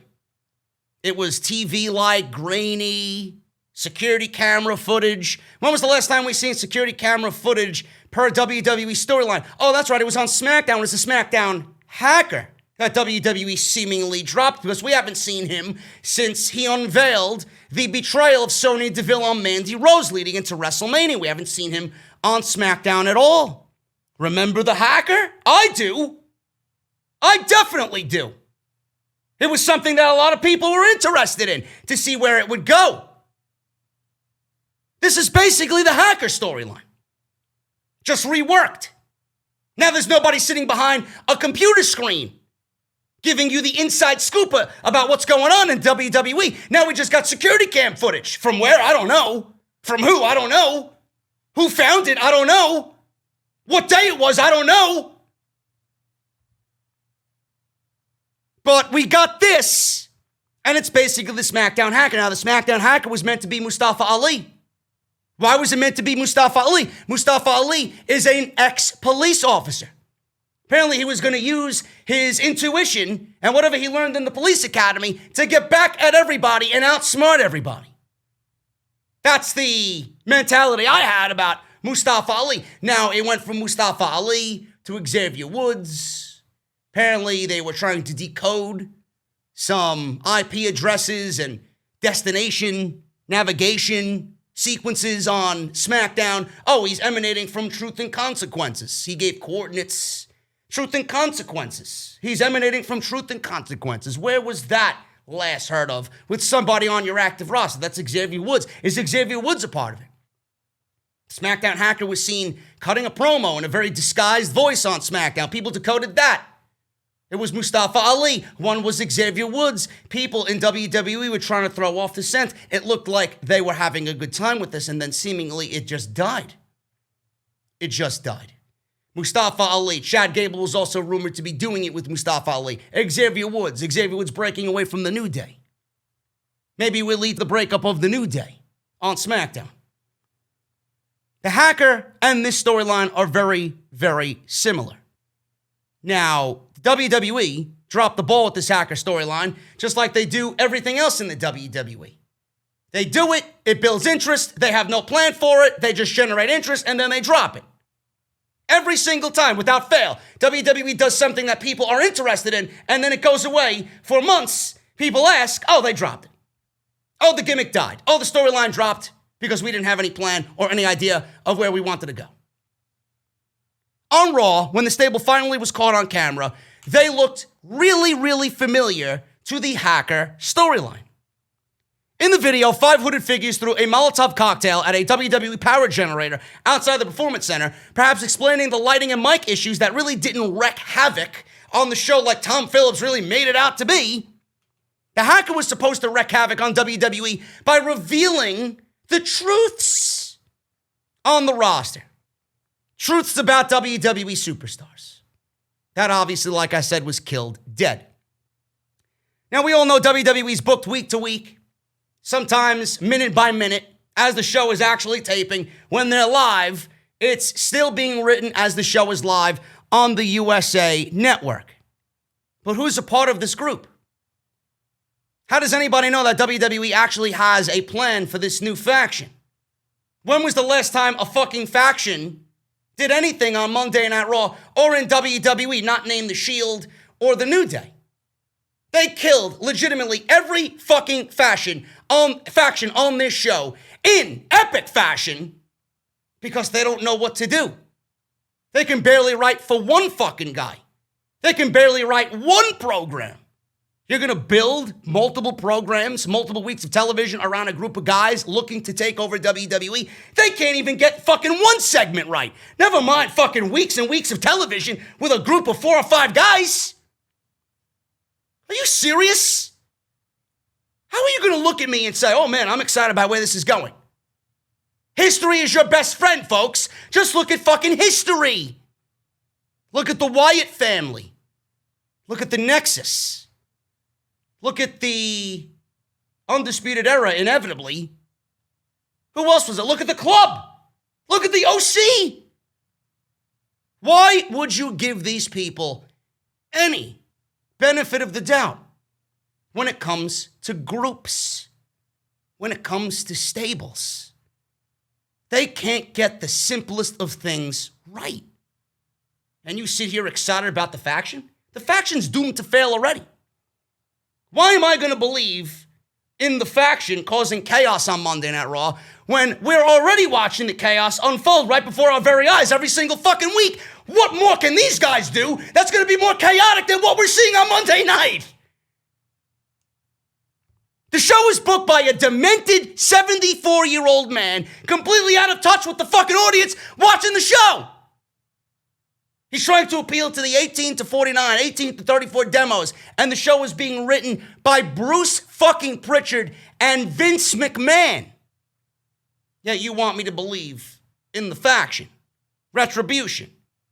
It was TV-like, grainy, security camera footage. When was the last time we seen security camera footage per WWE storyline? Oh, that's right, it was on SmackDown. It was a SmackDown hacker that WWE seemingly dropped because we haven't seen him since he unveiled the betrayal of Sonya Deville on Mandy Rose leading into WrestleMania. We haven't seen him on SmackDown at all. Remember the hacker? I do. I definitely do. It was something that a lot of people were interested in to see where it would go. This is basically the hacker storyline, just reworked. Now there's nobody sitting behind a computer screen giving you the inside scoop about what's going on in WWE. Now we just got security cam footage. From where? I don't know. From who? I don't know. Who found it? I don't know. What day it was? I don't know. But we got this, and it's basically the SmackDown hacker. Now, the SmackDown hacker was meant to be Mustafa Ali. Why was it meant to be Mustafa Ali? Mustafa Ali is an ex-police officer. Apparently, he was going to use his intuition and whatever he learned in the police academy to get back at everybody and outsmart everybody. That's the mentality I had about Mustafa Ali. Now, it went from Mustafa Ali to Xavier Woods. Apparently, they were trying to decode some IP addresses and destination navigation sequences on SmackDown. Oh, he's emanating from Truth and Consequences. He gave coordinates. Truth and Consequences. He's emanating from Truth and Consequences. Where was that last heard of with somebody on your active roster? That's Xavier Woods. Is Xavier Woods a part of it? SmackDown hacker was seen cutting a promo in a very disguised voice on SmackDown. People decoded that. It was Mustafa Ali. One was Xavier Woods. People in WWE were trying to throw off the scent. It looked like they were having a good time with this, and then seemingly it just died. It just died. Mustafa Ali. Chad Gable was also rumored to be doing it with Mustafa Ali. Xavier Woods. Xavier Woods breaking away from the New Day. Maybe we'll lead the breakup of the New Day on SmackDown. The hacker and this storyline are very, very similar. Now, WWE dropped the ball with this hacker storyline, just like they do everything else in the WWE. They do it, it builds interest, they have no plan for it, they just generate interest, and then they drop it. Every single time, without fail, WWE does something that people are interested in, and then it goes away for months. People ask, oh, they dropped it. Oh, the gimmick died. Oh, the storyline dropped because we didn't have any plan or any idea of where we wanted to go. On Raw, when the stable finally was caught on camera, they looked really, really familiar to the Hacker storyline. In the video, 5 hooded figures threw a Molotov cocktail at a WWE power generator outside the Performance Center, perhaps explaining the lighting and mic issues that really didn't wreak havoc on the show like Tom Phillips really made it out to be. The Hacker was supposed to wreak havoc on WWE by revealing the truths on the roster. Truths about WWE superstars. That obviously, like I said, was killed dead. Now, we all know WWE's booked week to week, sometimes minute by minute, as the show is actually taping. When they're live, it's still being written as the show is live on the USA Network. But who's a part of this group? How does anybody know that WWE actually has a plan for this new faction? When was the last time a fucking faction did anything on Monday Night Raw or in WWE, not named The Shield or The New Day? They killed legitimately every fucking faction on this show in epic fashion because they don't know what to do. They can barely write for one fucking guy. They can barely write one program. You're going to build multiple programs, multiple weeks of television around a group of guys looking to take over WWE. They can't even get fucking one segment right. Never mind fucking weeks and weeks of television with a group of 4 or 5 guys. Are you serious? How are you going to look at me and say, oh man, I'm excited about where this is going? History is your best friend, folks. Just look at fucking history. Look at the Wyatt family. Look at the Nexus. Look at the Undisputed Era, inevitably. Who else was it? Look at the Club. Look at the OC. Why would you give these people any benefit of the doubt when it comes to groups, when it comes to stables? They can't get the simplest of things right. And you sit here excited about the faction? The faction's doomed to fail already. Why am I going to believe in the faction causing chaos on Monday Night Raw when we're already watching the chaos unfold right before our very eyes every single fucking week? What more can these guys do that's going to be more chaotic than what we're seeing on Monday night? The show is booked by a demented 74-year-old man completely out of touch with the fucking audience watching the show. He's trying to appeal to the 18 to 49, 18 to 34 demos, and the show is being written by Bruce fucking Pritchard and Vince McMahon. Yet you want me to believe in the faction, Retribution,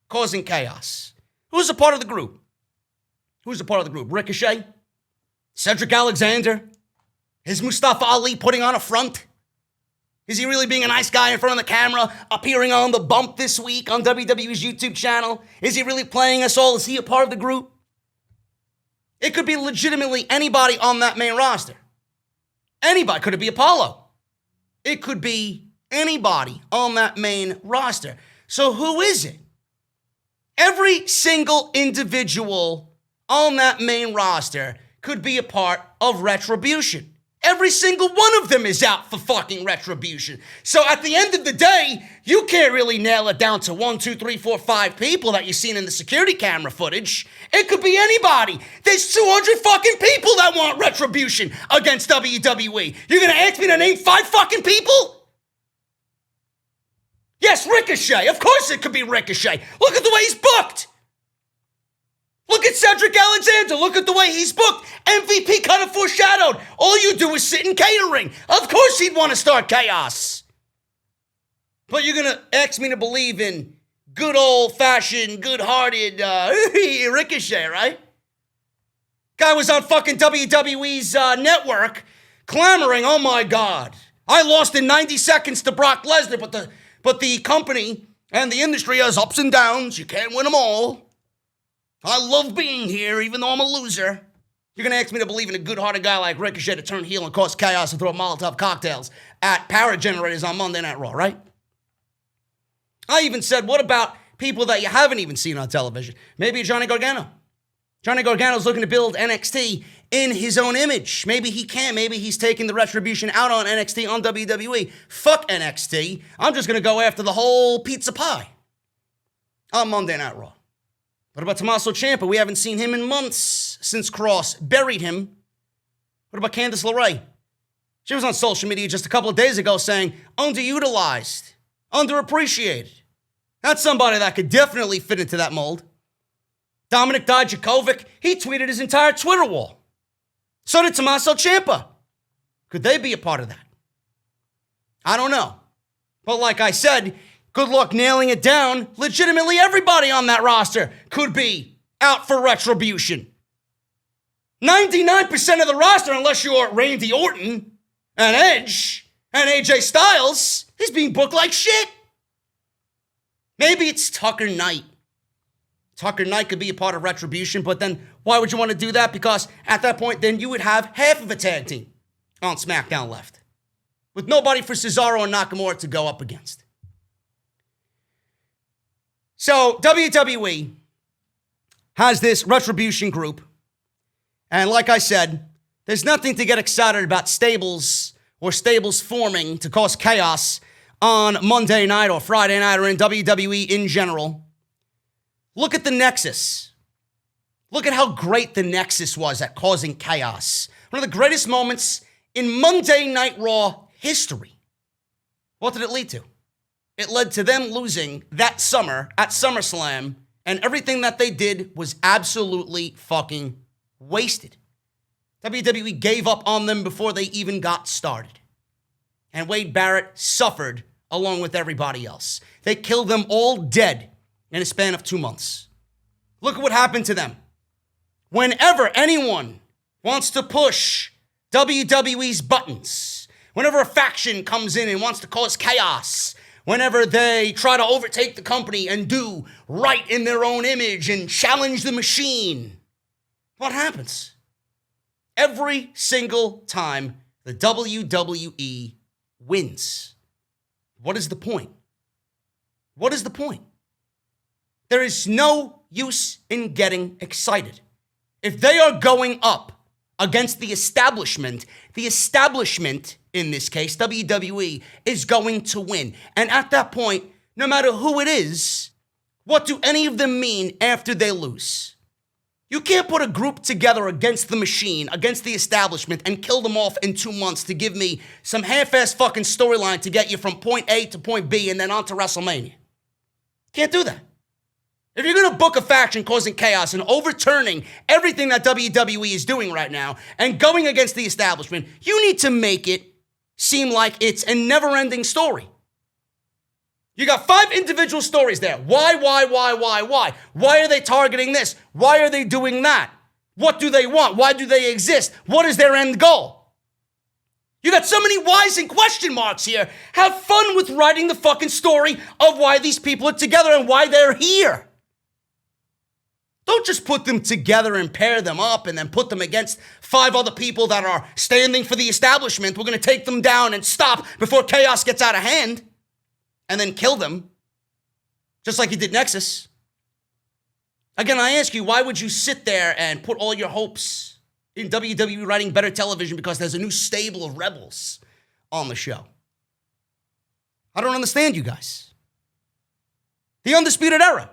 causing chaos. Who's a part of the group? Who's a part of the group? Ricochet? Cedric Alexander? Is Mustafa Ali putting on a front? Is he really being a nice guy in front of the camera, appearing on The Bump this week on WWE's YouTube channel? Is he really playing us all? Is he a part of the group? It could be legitimately anybody on that main roster. Anybody. Could it be Apollo? It could be anybody on that main roster. So who is it? Every single individual on that main roster could be a part of Retribution. Every single one of them is out for fucking Retribution. So at the end of the day, you can't really nail it down to 1, 2, 3, 4, 5 people that you've seen in the security camera footage. It could be anybody. There's 200 fucking people that want Retribution against WWE. You're gonna ask me to name 5 fucking people? Yes, Ricochet. Of course it could be Ricochet. Look at the way he's booked. Look at Cedric Alexander. Look at the way he's booked. MVP kind of foreshadowed. All you do is sit in catering. Of course he'd want to start chaos. But you're going to ask me to believe in good old-fashioned, good-hearted Ricochet, right? Guy was on fucking WWE's network clamoring, oh my God, I lost in 90 seconds to Brock Lesnar, but the company and the industry has ups and downs. You can't win them all. I love being here, even though I'm a loser. You're going to ask me to believe in a good-hearted guy like Ricochet to turn heel and cause chaos and throw Molotov cocktails at power generators on Monday Night Raw, right? I even said, what about people that you haven't even seen on television? Maybe Johnny Gargano. Johnny Gargano's looking to build NXT in his own image. Maybe he can. Maybe he's taking the Retribution out on NXT, on WWE. Fuck NXT. I'm just going to go after the whole pizza pie on Monday Night Raw. What about Tommaso Ciampa? We haven't seen him in months since Cross buried him. What about Candice LeRae? She was on social media just a couple of days ago saying, underutilized, underappreciated. That's somebody that could definitely fit into that mold. Dominic Dijakovic, he tweeted his entire Twitter wall. So did Tommaso Ciampa. Could they be a part of that? I don't know. But like I said, good luck nailing it down. Legitimately, everybody on that roster could be out for Retribution. 99% of the roster, unless you're Randy Orton and Edge and AJ Styles, is being booked like shit. Maybe it's Tucker Knight. Tucker Knight could be a part of Retribution, but then why would you want to do that? Because at that point, then you would have half of a tag team on SmackDown left, with nobody for Cesaro and Nakamura to go up against. So WWE has this Retribution group, and like I said, there's nothing to get excited about stables or stables forming to cause chaos on Monday night or Friday night or in WWE in general. Look at the Nexus. Look at how great the Nexus was at causing chaos. One of the greatest moments in Monday Night Raw history. What did it lead to? It led to them losing that summer at SummerSlam, and everything that they did was absolutely fucking wasted. WWE gave up on them before they even got started. And Wade Barrett suffered along with everybody else. They killed them all dead in a span of 2 months. Look at what happened to them. Whenever anyone wants to push WWE's buttons, whenever a faction comes in and wants to cause chaos, whenever they try to overtake the company and do right in their own image and challenge the machine, what happens? Every single time, the WWE wins. What is the point? What is the point? There is no use in getting excited. If they are going up against the establishment in this case, WWE, is going to win. And at that point, no matter who it is, what do any of them mean after they lose? You can't put a group together against the machine, against the establishment, and kill them off in 2 months to give me some half-ass fucking storyline to get you from point A to point B and then on to WrestleMania. Can't do that. If you're going to book a faction causing chaos and overturning everything that WWE is doing right now and going against the establishment, you need to make it seem like it's a never-ending story. You got 5 individual stories there. Why? Why are they targeting this? Why are they doing that? What do they want? Why do they exist? What is their end goal? You got so many whys and question marks here. Have fun with writing the fucking story of why these people are together and why they're here. Don't just put them together and pair them up and then put them against 5 other people that are standing for the establishment. We're going to take them down and stop before chaos gets out of hand and then kill them, just like you did Nexus. Again, I ask you, why would you sit there and put all your hopes in WWE writing better television because there's a new stable of rebels on the show? I don't understand you guys. The Undisputed Era.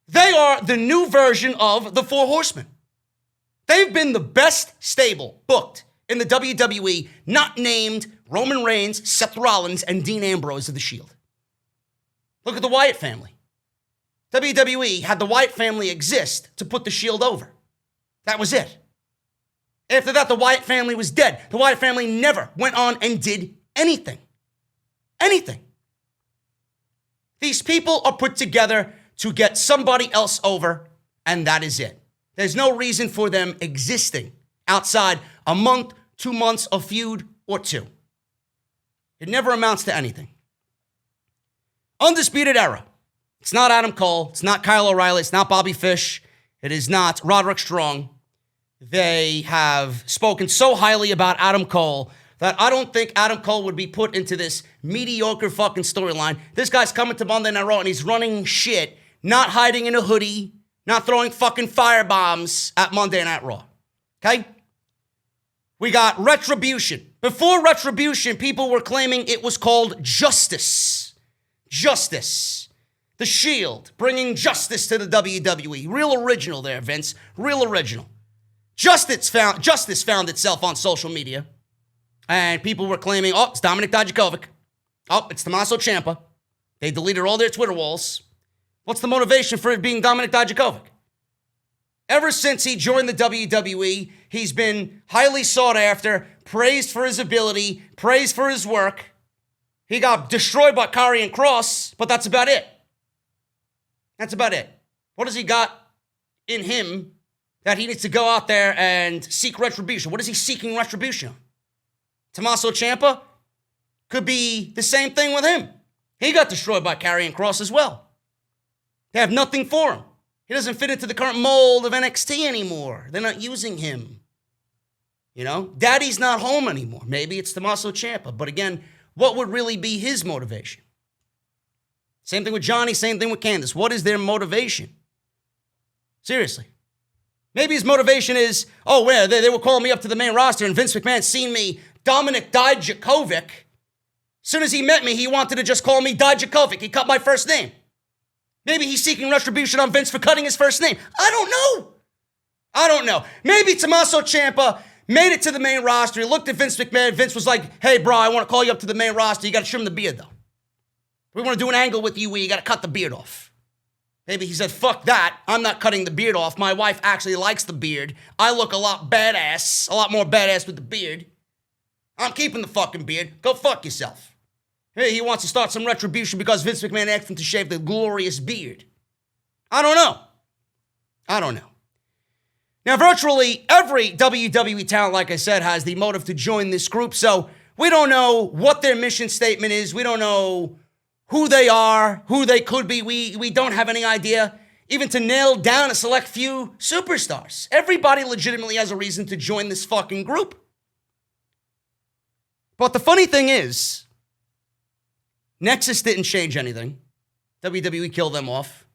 They are the new version of the Four Horsemen. They've been the best stable booked in the WWE, not named Roman Reigns, Seth Rollins, and Dean Ambrose of The Shield. Look at the Wyatt family. WWE had the Wyatt family exist to put The Shield over. That was it. After that, the Wyatt family was dead. The Wyatt family never went on and did anything. Anything. These people are put together to get somebody else over, and that is it. There's no reason for them existing outside a month, 2 months, a feud, or 2. It never amounts to anything. Undisputed Era. It's not Adam Cole. It's not Kyle O'Reilly. It's not Bobby Fish. It is not Roderick Strong. They have spoken so highly about Adam Cole that I don't think Adam Cole would be put into this mediocre fucking storyline. This guy's coming to Monday Night Raw and he's running shit, not hiding in a hoodie, not throwing fucking firebombs at Monday Night Raw. Okay? We got Retribution. Before Retribution, people were claiming it was called Justice. Justice. The Shield, bringing justice to the WWE. Real original there, Vince. Real original. Justice found itself on social media. And people were claiming, oh, it's Dominik Dijakovic. Oh, it's Tommaso Ciampa. They deleted all their Twitter walls. What's the motivation for it being Dominik Dijakovic? Ever since he joined the WWE, he's been highly sought after, praised for his ability, praised for his work. He got destroyed by Karrion Kross, but that's about it. That's about it. What has he got in him that he needs to go out there and seek retribution? What is he seeking retribution on? Tommaso Ciampa? Could be the same thing with him. He got destroyed by Karrion Kross as well. They have nothing for him. He doesn't fit into the current mold of NXT anymore. They're not using him. You know, Daddy's not home anymore. Maybe it's Tommaso Ciampa. But again, what would really be his motivation? Same thing with Johnny, same thing with Candice. What is their motivation? Seriously. Maybe his motivation is, oh, well, they were calling me up to the main roster and Vince McMahon seen me, Dominik Dijakovic. As soon as he met me, he wanted to just call me Dijakovic. He cut my first name. Maybe he's seeking retribution on Vince for cutting his first name. I don't know. Maybe Tommaso Ciampa made it to the main roster. He looked at Vince McMahon. Vince was like, hey, bro, I want to call you up to the main roster. You got to trim the beard, though. We want to do an angle with you where you got to cut the beard off. Maybe he said, fuck that. I'm not cutting the beard off. My wife actually likes the beard. I look a lot badass, a lot more badass with the beard. I'm keeping the fucking beard. Go fuck yourself. Hey, he wants to start some retribution because Vince McMahon asked him to shave the glorious beard. I don't know. Now, virtually every WWE talent, like I said, has the motive to join this group, so we don't know what their mission statement is. We don't know who they are, who they could be. We don't have any idea, even to nail down a select few superstars. Everybody legitimately has a reason to join this fucking group. But the funny thing is, Nexus didn't change anything. WWE killed them off.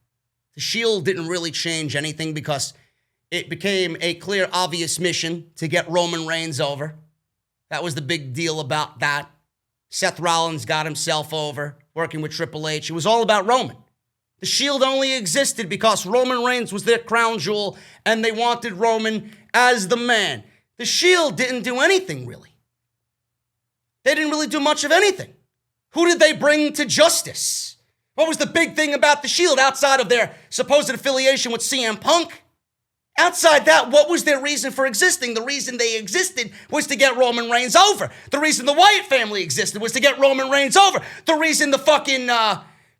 The Shield didn't really change anything because it became a clear, obvious mission to get Roman Reigns over. That was the big deal about that. Seth Rollins got himself over, working with Triple H. It was all about Roman. The Shield only existed because Roman Reigns was their crown jewel, and they wanted Roman as the man. The Shield didn't do anything, really. They didn't really do much of anything. Who did they bring to justice? What was the big thing about the Shield outside of their supposed affiliation with CM Punk? Outside that, what was their reason for existing? The reason they existed was to get Roman Reigns over. The reason the Wyatt family existed was to get Roman Reigns over. The reason the fucking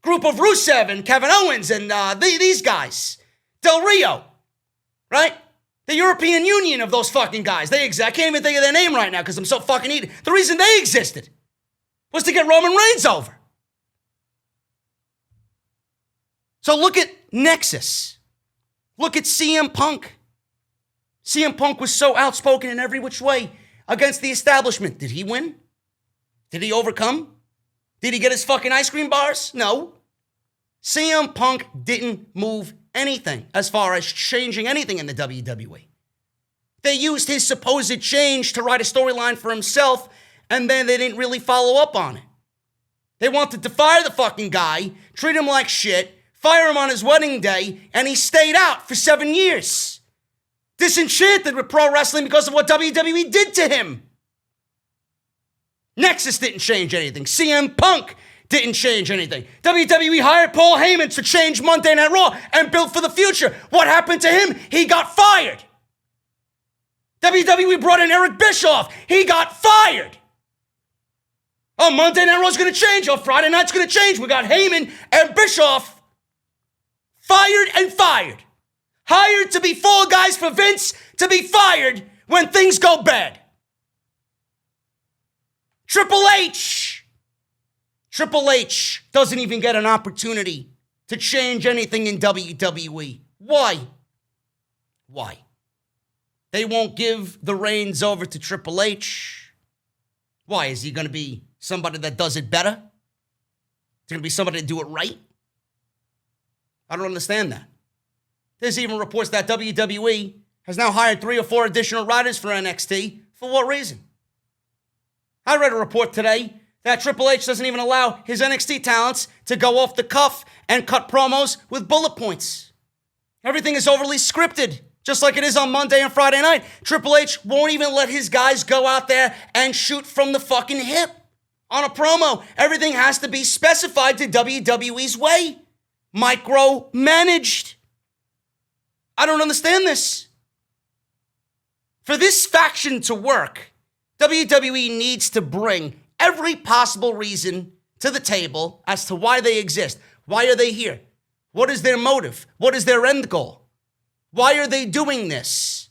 group of Rusev and Kevin Owens and these guys, Del Rio, right? The European Union of those fucking guys. I can't even think of their name right now because I'm so fucking eating. The reason they existed was to get Roman Reigns over. So look at Nexus. Look at CM Punk. CM Punk was so outspoken in every which way against the establishment. Did he win? Did he overcome? Did he get his fucking ice cream bars? No. CM Punk didn't move anything as far as changing anything in the WWE. They used his supposed change to write a storyline for himself, and then they didn't really follow up on it. They wanted to fire the fucking guy, treat him like shit, fire him on his wedding day, and he stayed out for 7 years. Disenchanted with pro wrestling because of what WWE did to him. Nexus didn't change anything. CM Punk didn't change anything. WWE hired Paul Heyman to change Monday Night Raw and build for the future. What happened to him? He got fired. WWE brought in Eric Bischoff. He got fired. Oh, Monday Night Raw's going to change. Oh, Friday night's going to change. We got Heyman and Bischoff fired and fired. Hired to be fall guys for Vince, to be fired when things go bad. Triple H doesn't even get an opportunity to change anything in WWE. Why? They won't give the reins over to Triple H. Why? Is he going to be somebody that does it better? Is he going to be somebody to do it right? I don't understand that. There's even reports that WWE has now hired 3 or 4 additional writers for NXT. For what reason? I read a report today that Triple H doesn't even allow his NXT talents to go off the cuff and cut promos with bullet points. Everything is overly scripted, just like it is on Monday and Friday night. Triple H won't even let his guys go out there and shoot from the fucking hip on a promo. Everything has to be specified to WWE's way. Micro-managed. I don't understand this. For this faction to work, WWE needs to bring every possible reason to the table as to why they exist. Why are they here? What is their motive? What is their end goal? Why are they doing this?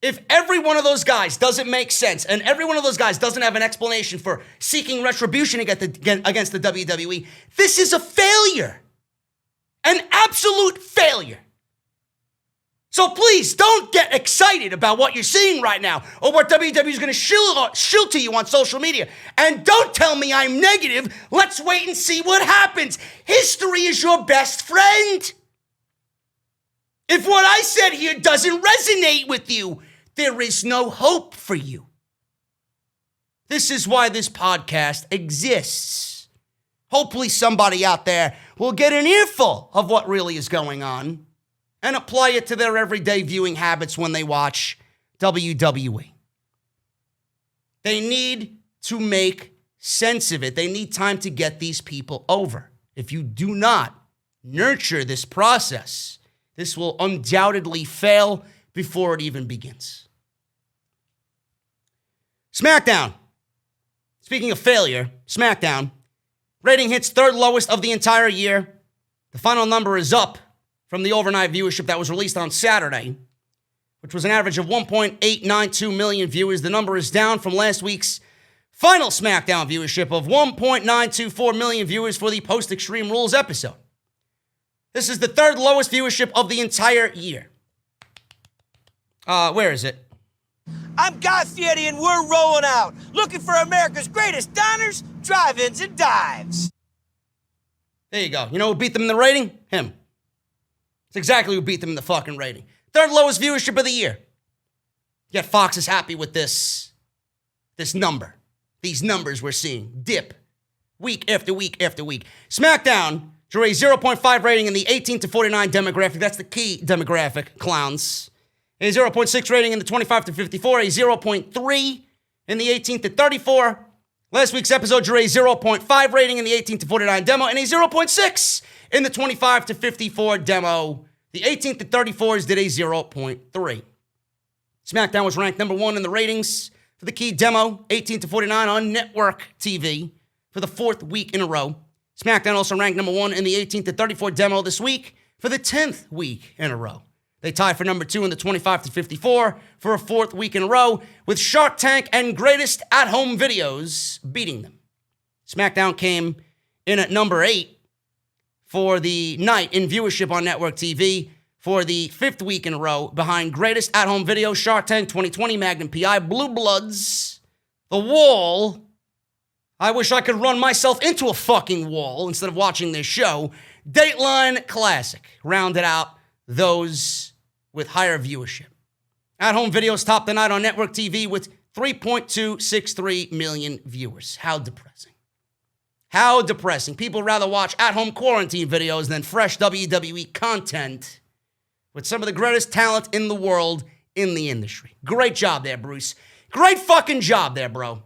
If every one of those guys doesn't make sense and every one of those guys doesn't have an explanation for seeking retribution against the WWE, this is a failure. An absolute failure. So please don't get excited about what you're seeing right now or what WWE is going to shill to you on social media. And don't tell me I'm negative. Let's wait and see what happens. History is your best friend. If what I said here doesn't resonate with you, there is no hope for you. This is why this podcast exists. Hopefully somebody out there will get an earful of what really is going on and apply it to their everyday viewing habits when they watch WWE. They need to make sense of it. They need time to get these people over. If you do not nurture this process, this will undoubtedly fail before it even begins. SmackDown. Speaking of failure, SmackDown. Rating hits 3rd lowest of the entire year. The final number is up from the overnight viewership that was released on Saturday, which was an average of 1.892 million viewers. The number is down from last week's final SmackDown viewership of 1.924 million viewers for the post-Extreme Rules episode. This is the 3rd lowest viewership of the entire year. Where is it? I'm Guy Fieri and we're rolling out, looking for America's greatest diners, drive-ins, and dives. There you go. You know who beat them in the rating? Him. It's exactly who beat them in the fucking rating. 3rd lowest viewership of the year. Yet Fox is happy with this number. These numbers we're seeing dip week after week after week. SmackDown drew a 0.5 rating in the 18 to 49 demographic. That's the key demographic, clowns. A 0.6 rating in the 25 to 54. A 0.3 in the 18 to 34. Last week's episode drew a 0.5 rating in the 18 to 49 demo and a 0.6 in the 25 to 54 demo. The 18 to 34s did a 0.3. SmackDown was ranked number 1 in the ratings for the key demo, 18 to 49 on network TV for the 4th week in a row. SmackDown also ranked number 1 in the 18 to 34 demo this week for the 10th week in a row. They tied for number 2 in the 25 to 54 for a 4th week in a row, with Shark Tank and Greatest At-Home Videos beating them. SmackDown came in at number 8 for the night in viewership on network TV for the 5th week in a row, behind Greatest At-Home Videos, Shark Tank 2020, Magnum PI, Blue Bloods, The Wall. I wish I could run myself into a fucking wall instead of watching this show. Dateline Classic rounded out those with higher viewership. At-Home Videos topped the night on network TV with 3.263 million viewers. How depressing. How depressing. People rather watch at-home quarantine videos than fresh WWE content with some of the greatest talent in the world in the industry. Great job there, Bruce. Great fucking job there, bro.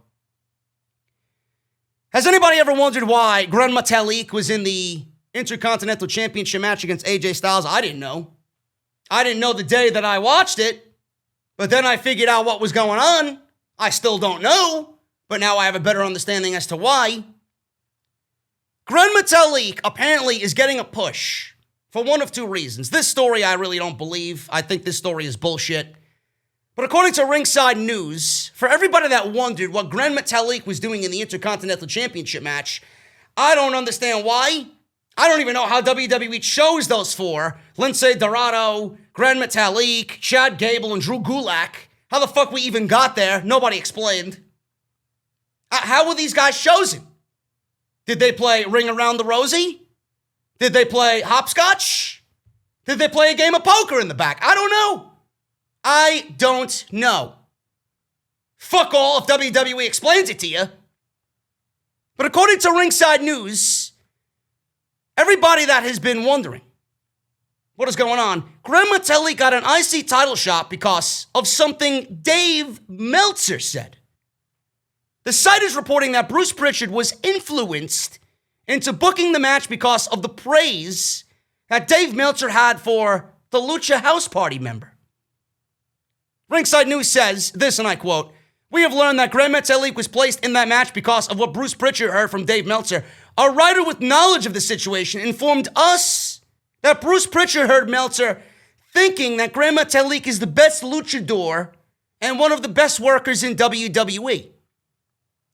Has anybody ever wondered why Gran Metalik was in the Intercontinental Championship match against AJ Styles? I didn't know. I didn't know the day that I watched it, but then I figured out what was going on. I still don't know, but now I have a better understanding as to why. Gran Metalik apparently is getting a push for one of 2 reasons. This story I really don't believe. I think this story is bullshit. But according to Ringside News, for everybody that wondered what Gran Metalik was doing in the Intercontinental Championship match, I don't understand why. I don't even know how WWE chose those four. Lindsay Dorado, Gran Metalik, Chad Gable, and Drew Gulak. How the fuck we even got there? Nobody explained. How were these guys chosen? Did they play Ring Around the Rosie? Did they play hopscotch? Did they play a game of poker in the back? I don't know. I don't know. Fuck all if WWE explains it to you. But according to Ringside News, everybody that has been wondering what is going on, Gran Metalik got an IC title shot because of something Dave Meltzer said. The site is reporting that Bruce Pritchard was influenced into booking the match because of the praise that Dave Meltzer had for the Lucha House Party member. Ringside News says this, and I quote, "We have learned that Gran Metalik was placed in that match because of what Bruce Pritchard heard from Dave Meltzer. A writer with knowledge of the situation informed us that Bruce Pritchard heard Meltzer thinking that Gran Metalik is the best luchador and one of the best workers in WWE.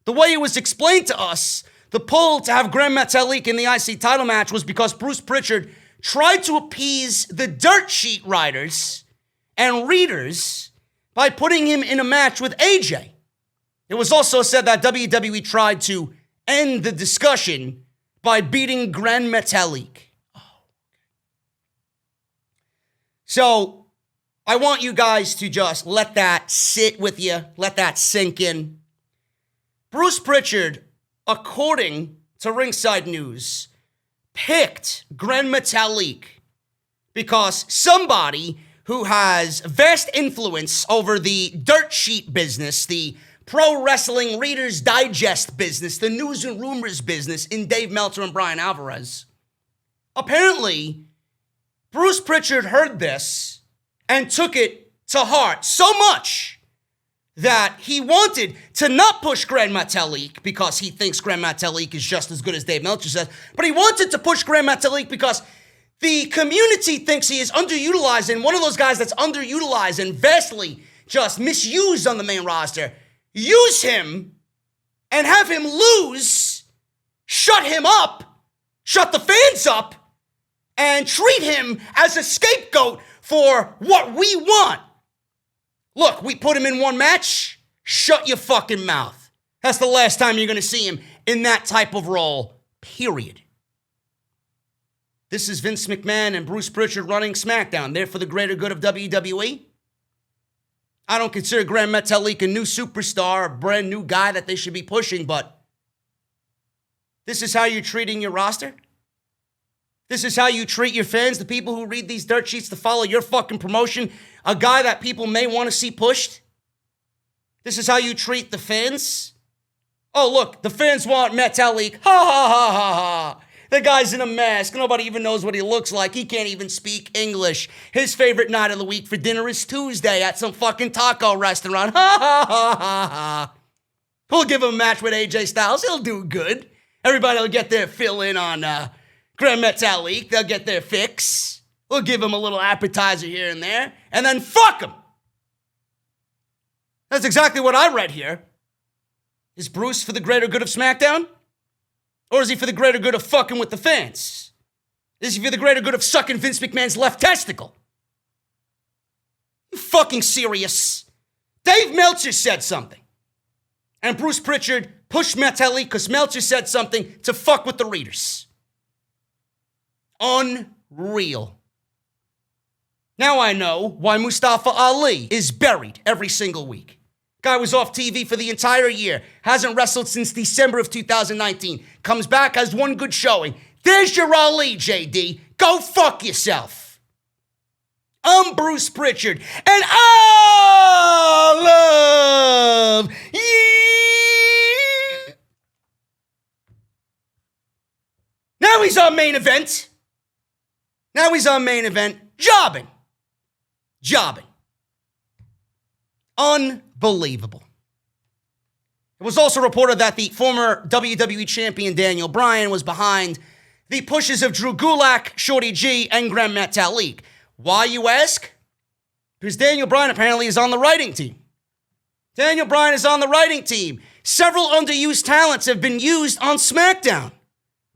The way it was explained to us, the pull to have Gran Metalik in the IC title match was because Bruce Pritchard tried to appease the dirt sheet writers and readers by putting him in a match with AJ. It was also said that WWE tried to end the discussion by beating Gran Metalik." So, I want you guys to just let that sit with you, let that sink in. Bruce Pritchard, according to Ringside News, picked Gran Metalik because somebody who has vast influence over the dirt sheet business, the pro wrestling Reader's Digest business, the news and rumors business in Dave Meltzer and Brian Alvarez. Apparently, Bruce Pritchard heard this and took it to heart so much that he wanted to not push Gran Metalik because he thinks Gran Metalik is just as good as Dave Meltzer says, but he wanted to push Gran Metalik because the community thinks he is underutilized and one of those guys that's underutilized and vastly just misused on the main roster. Use him and have him lose, shut him up, shut the fans up, and treat him as a scapegoat for what we want. Look, we put him in one match, shut your fucking mouth. That's the last time you're going to see him in that type of role, period. This is Vince McMahon and Bruce Pritchard running SmackDown. They're for the greater good of WWE. I don't consider Gran Metalik a new superstar, a brand new guy that they should be pushing, but this is how you're treating your roster? This is how you treat your fans, the people who read these dirt sheets to follow your fucking promotion, a guy that people may want to see pushed? This is how you treat the fans? Oh, look, the fans want Metalik. Ha, ha, ha, ha, ha. The guy's in a mask. Nobody even knows what he looks like. He can't even speak English. His favorite night of the week for dinner is Tuesday at some fucking taco restaurant. Ha, ha, ha, ha, ha. We'll give him a match with AJ Styles. He'll do good. Everybody will get their fill in on Gran Metalik. They'll get their fix. We'll give him a little appetizer here and there. And then fuck him. That's exactly what I read here. Is Bruce for the greater good of SmackDown? Or is he for the greater good of fucking with the fans? Is he for the greater good of sucking Vince McMahon's left testicle? You fucking serious? Dave Meltzer said something. And Bruce Pritchard pushed Metalik because Meltzer said something to fuck with the readers. Unreal. Now I know why Mustafa Ali is buried every single week. Guy was off TV for the entire year. Hasn't wrestled since December of 2019. Comes back, has one good showing. There's your Ali, JD. Go fuck yourself. I'm Bruce Pritchard, and I love you. Now he's on main event. Jobbing. Unbelievable. It was also reported that the former WWE champion Daniel Bryan was behind the pushes of Drew Gulak, Shorty G, and Gran Metalik. Why, you ask? Because Daniel Bryan apparently is on the writing team. Several underused talents have been used on SmackDown.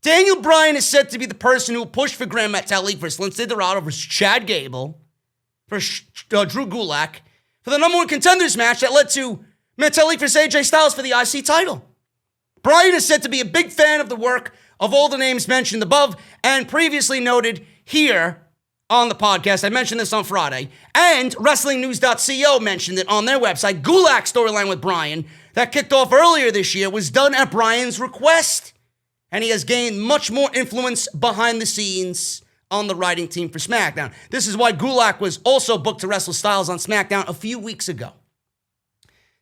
Daniel Bryan is said to be the person who pushed for Gran Metalik versus Lince Dorado versus Chad Gable versus Drew Gulak for the number one contenders match that led to Metalik versus AJ Styles for the IC title. Bryan is said to be a big fan of the work of all the names mentioned above and previously noted here on the podcast. I mentioned this on Friday. And WrestlingNews.co mentioned it on their website. Gulak's storyline with Bryan that kicked off earlier this year was done at Bryan's request. And he has gained much more influence behind the scenes on the writing team for SmackDown. This is why Gulak was also booked to wrestle Styles on SmackDown a few weeks ago.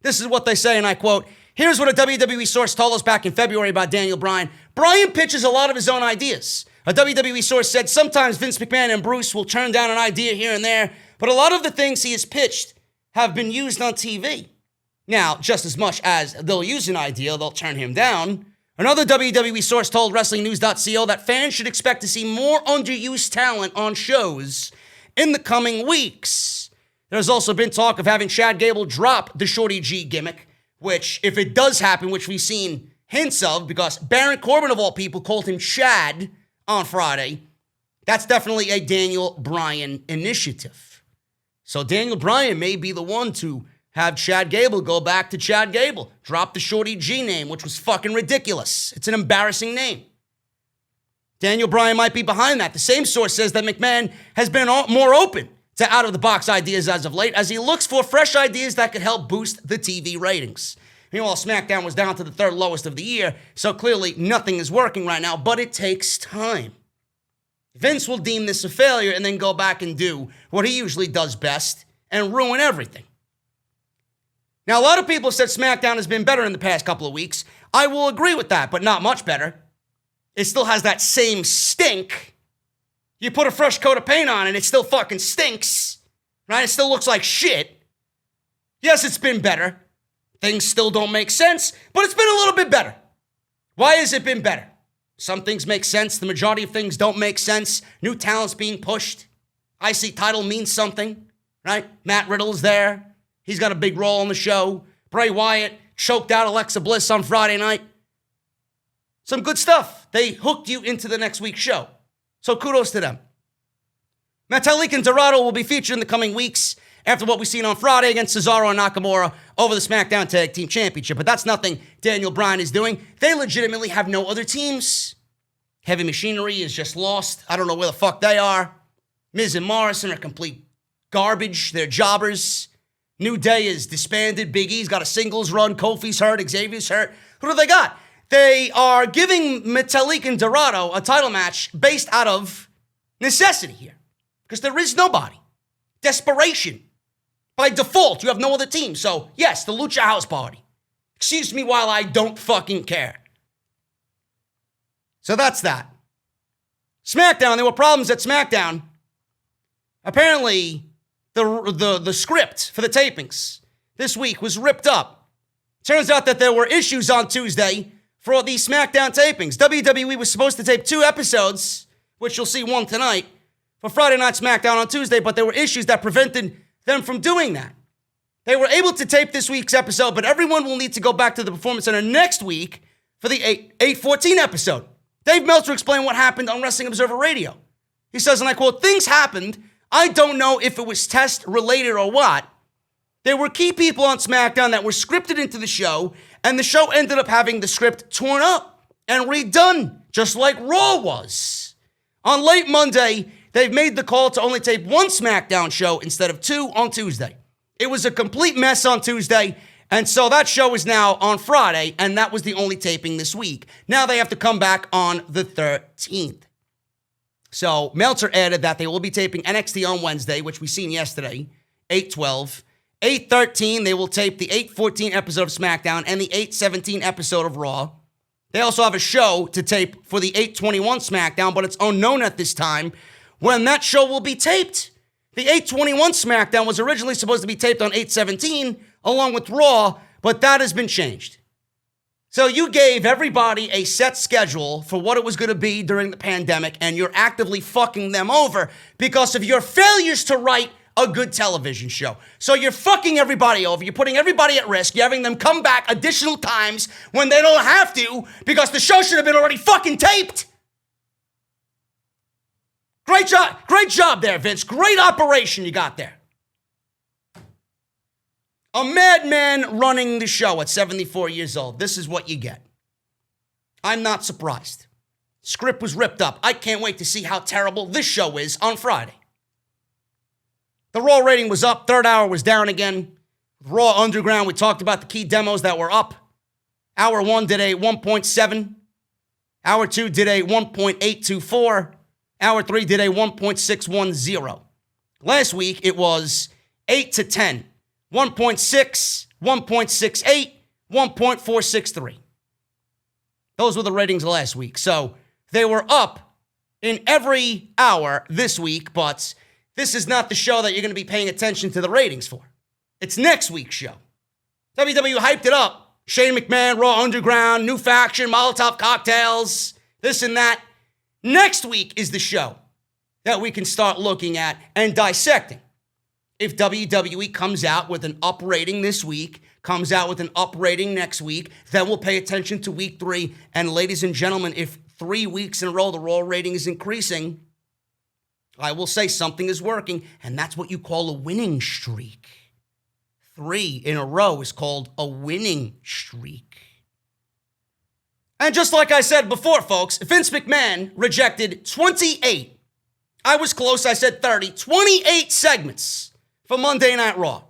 This is what they say, and I quote, "Here's what a WWE source told us back in February about Daniel Bryan. Bryan pitches a lot of his own ideas. A WWE source said sometimes Vince McMahon and Bruce will turn down an idea here and there, but a lot of the things he has pitched have been used on TV. Now, just as much as they'll use an idea, they'll turn him down." Another WWE source told WrestlingNews.co that fans should expect to see more underused talent on shows in the coming weeks. There's also been talk of having Chad Gable drop the Shorty G gimmick, which, if it does happen, which we've seen hints of, because Baron Corbin, of all people, called him Chad on Friday, that's definitely a Daniel Bryan initiative. So Daniel Bryan may be the one to have Chad Gable go back to Chad Gable. Drop the Shorty G name, which was fucking ridiculous. It's an embarrassing name. Daniel Bryan might be behind that. The same source says that McMahon has been more open to out-of-the-box ideas as of late, as he looks for fresh ideas that could help boost the TV ratings. Meanwhile, SmackDown was down to the third lowest of the year, so clearly nothing is working right now, but it takes time. Vince will deem this a failure and then go back and do what he usually does best and ruin everything. Now, a lot of people said SmackDown has been better in the past couple of weeks. I will agree with that, but not much better. It still has that same stink. You put a fresh coat of paint on and it still fucking stinks, right? It still looks like shit. Yes, it's been better. Things still don't make sense, but it's been a little bit better. Why has it been better? Some things make sense. The majority of things don't make sense. New talent's being pushed. IC title means something, right? Matt Riddle's there. He's got a big role on the show. Bray Wyatt choked out Alexa Bliss on Friday night. Some good stuff. They hooked you into the next week's show. So kudos to them. Metalik and Dorado will be featured in the coming weeks after what we've seen on Friday against Cesaro and Nakamura over the SmackDown Tag Team Championship. But that's nothing Daniel Bryan is doing. They legitimately have no other teams. Heavy Machinery is just lost. I don't know where the fuck they are. Miz and Morrison are complete garbage. They're jobbers. New Day is disbanded. Big E's got a singles run. Kofi's hurt. Xavier's hurt. Who do they got? They are giving Metalik and Dorado a title match based out of necessity here. Because there is nobody. Desperation. By default, you have no other team. So, yes, the Lucha House Party. Excuse me while I don't fucking care. So that's that. SmackDown, there were problems at SmackDown. Apparently, the script for the tapings this week was ripped up. Turns out that there were issues on Tuesday for these SmackDown tapings. WWE was supposed to tape 2 episodes, which you'll see one tonight, for Friday Night SmackDown on Tuesday, but there were issues that prevented them from doing that. They were able to tape this week's episode, but everyone will need to go back to the Performance Center next week for the 8/14 episode. Dave Meltzer explained what happened on Wrestling Observer Radio. He says, and I quote, "Things happened. I don't know if it was test-related or what. There were key people on SmackDown that were scripted into the show, and the show ended up having the script torn up and redone, just like Raw was. On late Monday, they've made the call to only tape 1 SmackDown show instead of 2 on Tuesday. It was a complete mess on Tuesday, and so that show is now on Friday, and that was the only taping this week. Now they have to come back on the 13th. So Meltzer added that they will be taping NXT on Wednesday, which we seen yesterday, 8/12. 8/13, they will tape the 8/14 episode of SmackDown and the 8/17 episode of Raw. They also have a show to tape for the 8/21 SmackDown, but it's unknown at this time when that show will be taped. The 8/21 SmackDown was originally supposed to be taped on 8/17 along with Raw, but that has been changed. So you gave everybody a set schedule for what it was going to be during the pandemic, and you're actively fucking them over because of your failures to write a good television show. So you're fucking everybody over. You're putting everybody at risk. You're having them come back additional times when they don't have to because the show should have been already fucking taped. Great job there, Vince. Great operation you got there. A madman running the show at 74 years old. This is what you get. I'm not surprised. Script was ripped up. I can't wait to see how terrible this show is on Friday. The Raw rating was up. Third hour was down again. Raw Underground, we talked about the key demos that were up. Hour 1 did a 1.7. Hour 2 did a 1.824. Hour 3 did a 1.610. Last week, it was 8 to 10. 1.6, 1.68, 1.463. Those were the ratings last week. So they were up in every hour this week, but this is not the show that you're going to be paying attention to the ratings for. It's next week's show. WWE hyped it up. Shane McMahon, Raw Underground, new faction, Molotov cocktails, this and that. Next week is the show that we can start looking at and dissecting. If WWE comes out with an up rating this week, comes out with an up rating next week, then we'll pay attention to week 3. And ladies and gentlemen, if 3 weeks in a row the Raw rating is increasing, I will say something is working, and that's what you call a winning streak. 3 in a row is called a winning streak. And just like I said before, folks, Vince McMahon rejected 28. I was close, I said 30. 28 segments for Monday Night Raw.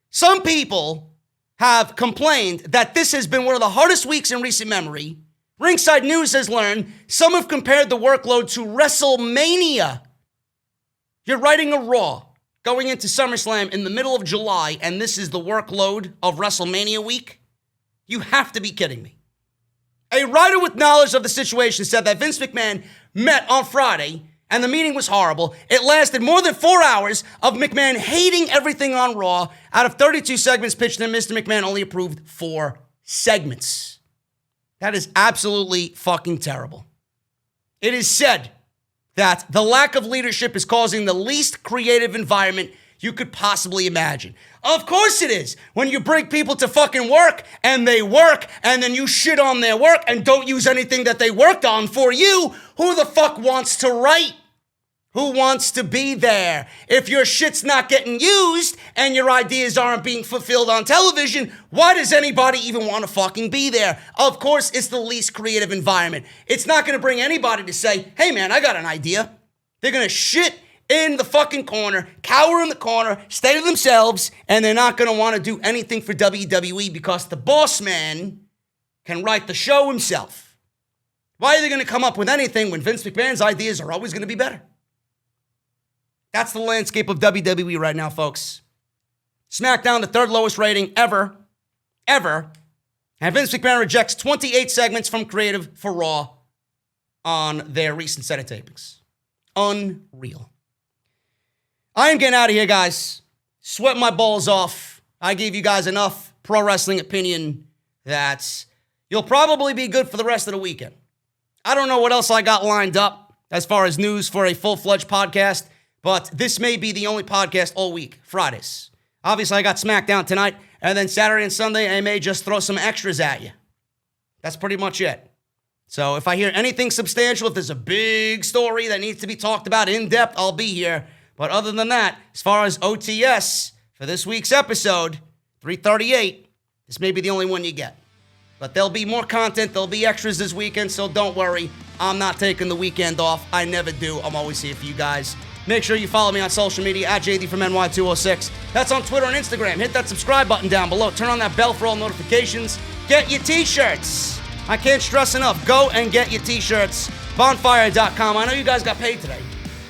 Some people have complained that this has been one of the hardest weeks in recent memory. Ringside News has learned some have compared the workload to WrestleMania. You're writing a Raw going into SummerSlam in the middle of July, and this is the workload of WrestleMania week? You have to be kidding me. A writer with knowledge of the situation said that Vince McMahon met on Friday, and the meeting was horrible. It lasted more than 4 hours of McMahon hating everything on Raw. Out of 32 segments pitched to him, Mr. McMahon only approved 4 segments. That is absolutely fucking terrible. It is said that the lack of leadership is causing the least creative environment you could possibly imagine. Of course it is. When you bring people to fucking work and they work and then you shit on their work and don't use anything that they worked on for you, who the fuck wants to write? Who wants to be there? If your shit's not getting used and your ideas aren't being fulfilled on television, why does anybody even want to fucking be there? Of course, it's the least creative environment. It's not going to bring anybody to say, hey man, I got an idea. They're going to shit in the fucking corner, cower in the corner, stay to themselves, and they're not going to want to do anything for WWE because the boss man can write the show himself. Why are they going to come up with anything when Vince McMahon's ideas are always going to be better? That's the landscape of WWE right now, folks. SmackDown, the 3rd lowest rating ever. And Vince McMahon rejects 28 segments from creative for Raw on their recent set of tapings. Unreal. I am getting out of here, guys. Sweat my balls off. I gave you guys enough pro wrestling opinion that you'll probably be good for the rest of the weekend. I don't know what else I got lined up as far as news for a full-fledged podcast, but this may be the only podcast all week, Fridays. Obviously, I got SmackDown tonight, and then Saturday and Sunday, I may just throw some extras at you. That's pretty much it. So if I hear anything substantial, if there's a big story that needs to be talked about in depth, I'll be here. But other than that, as far as OTS for this week's episode, 338, this may be the only one you get. But there'll be more content, there'll be extras this weekend, so don't worry. I'm not taking the weekend off. I never do. I'm always here for you guys. Make sure you follow me on social media at JD from NY206. That's on Twitter and Instagram. Hit that subscribe button down below. Turn on that bell for all notifications. Get your t-shirts. I can't stress enough. Go and get your t-shirts. Bonfire.com. I know you guys got paid today.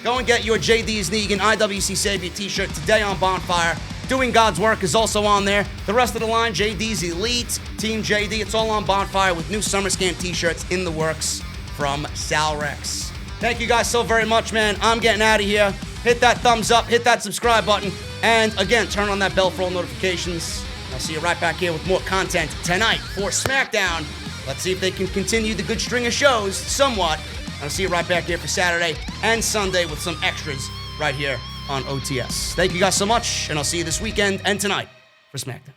Go and get your JD's NEGAN IWC Savior t-shirt today on Bonfire. Doing God's Work is also on there. The rest of the line, JD's Elite, Team JD, it's all on Bonfire with new Summer Scam t-shirts in the works from Sal Rex. Thank you guys so very much, man. I'm getting out of here. Hit that thumbs up, hit that subscribe button, and again, turn on that bell for all notifications. I'll see you right back here with more content tonight for SmackDown. Let's see if they can continue the good string of shows somewhat. I'll see you right back here for Saturday and Sunday with some extras right here on OTS. Thank you guys so much, and I'll see you this weekend and tonight for SmackDown.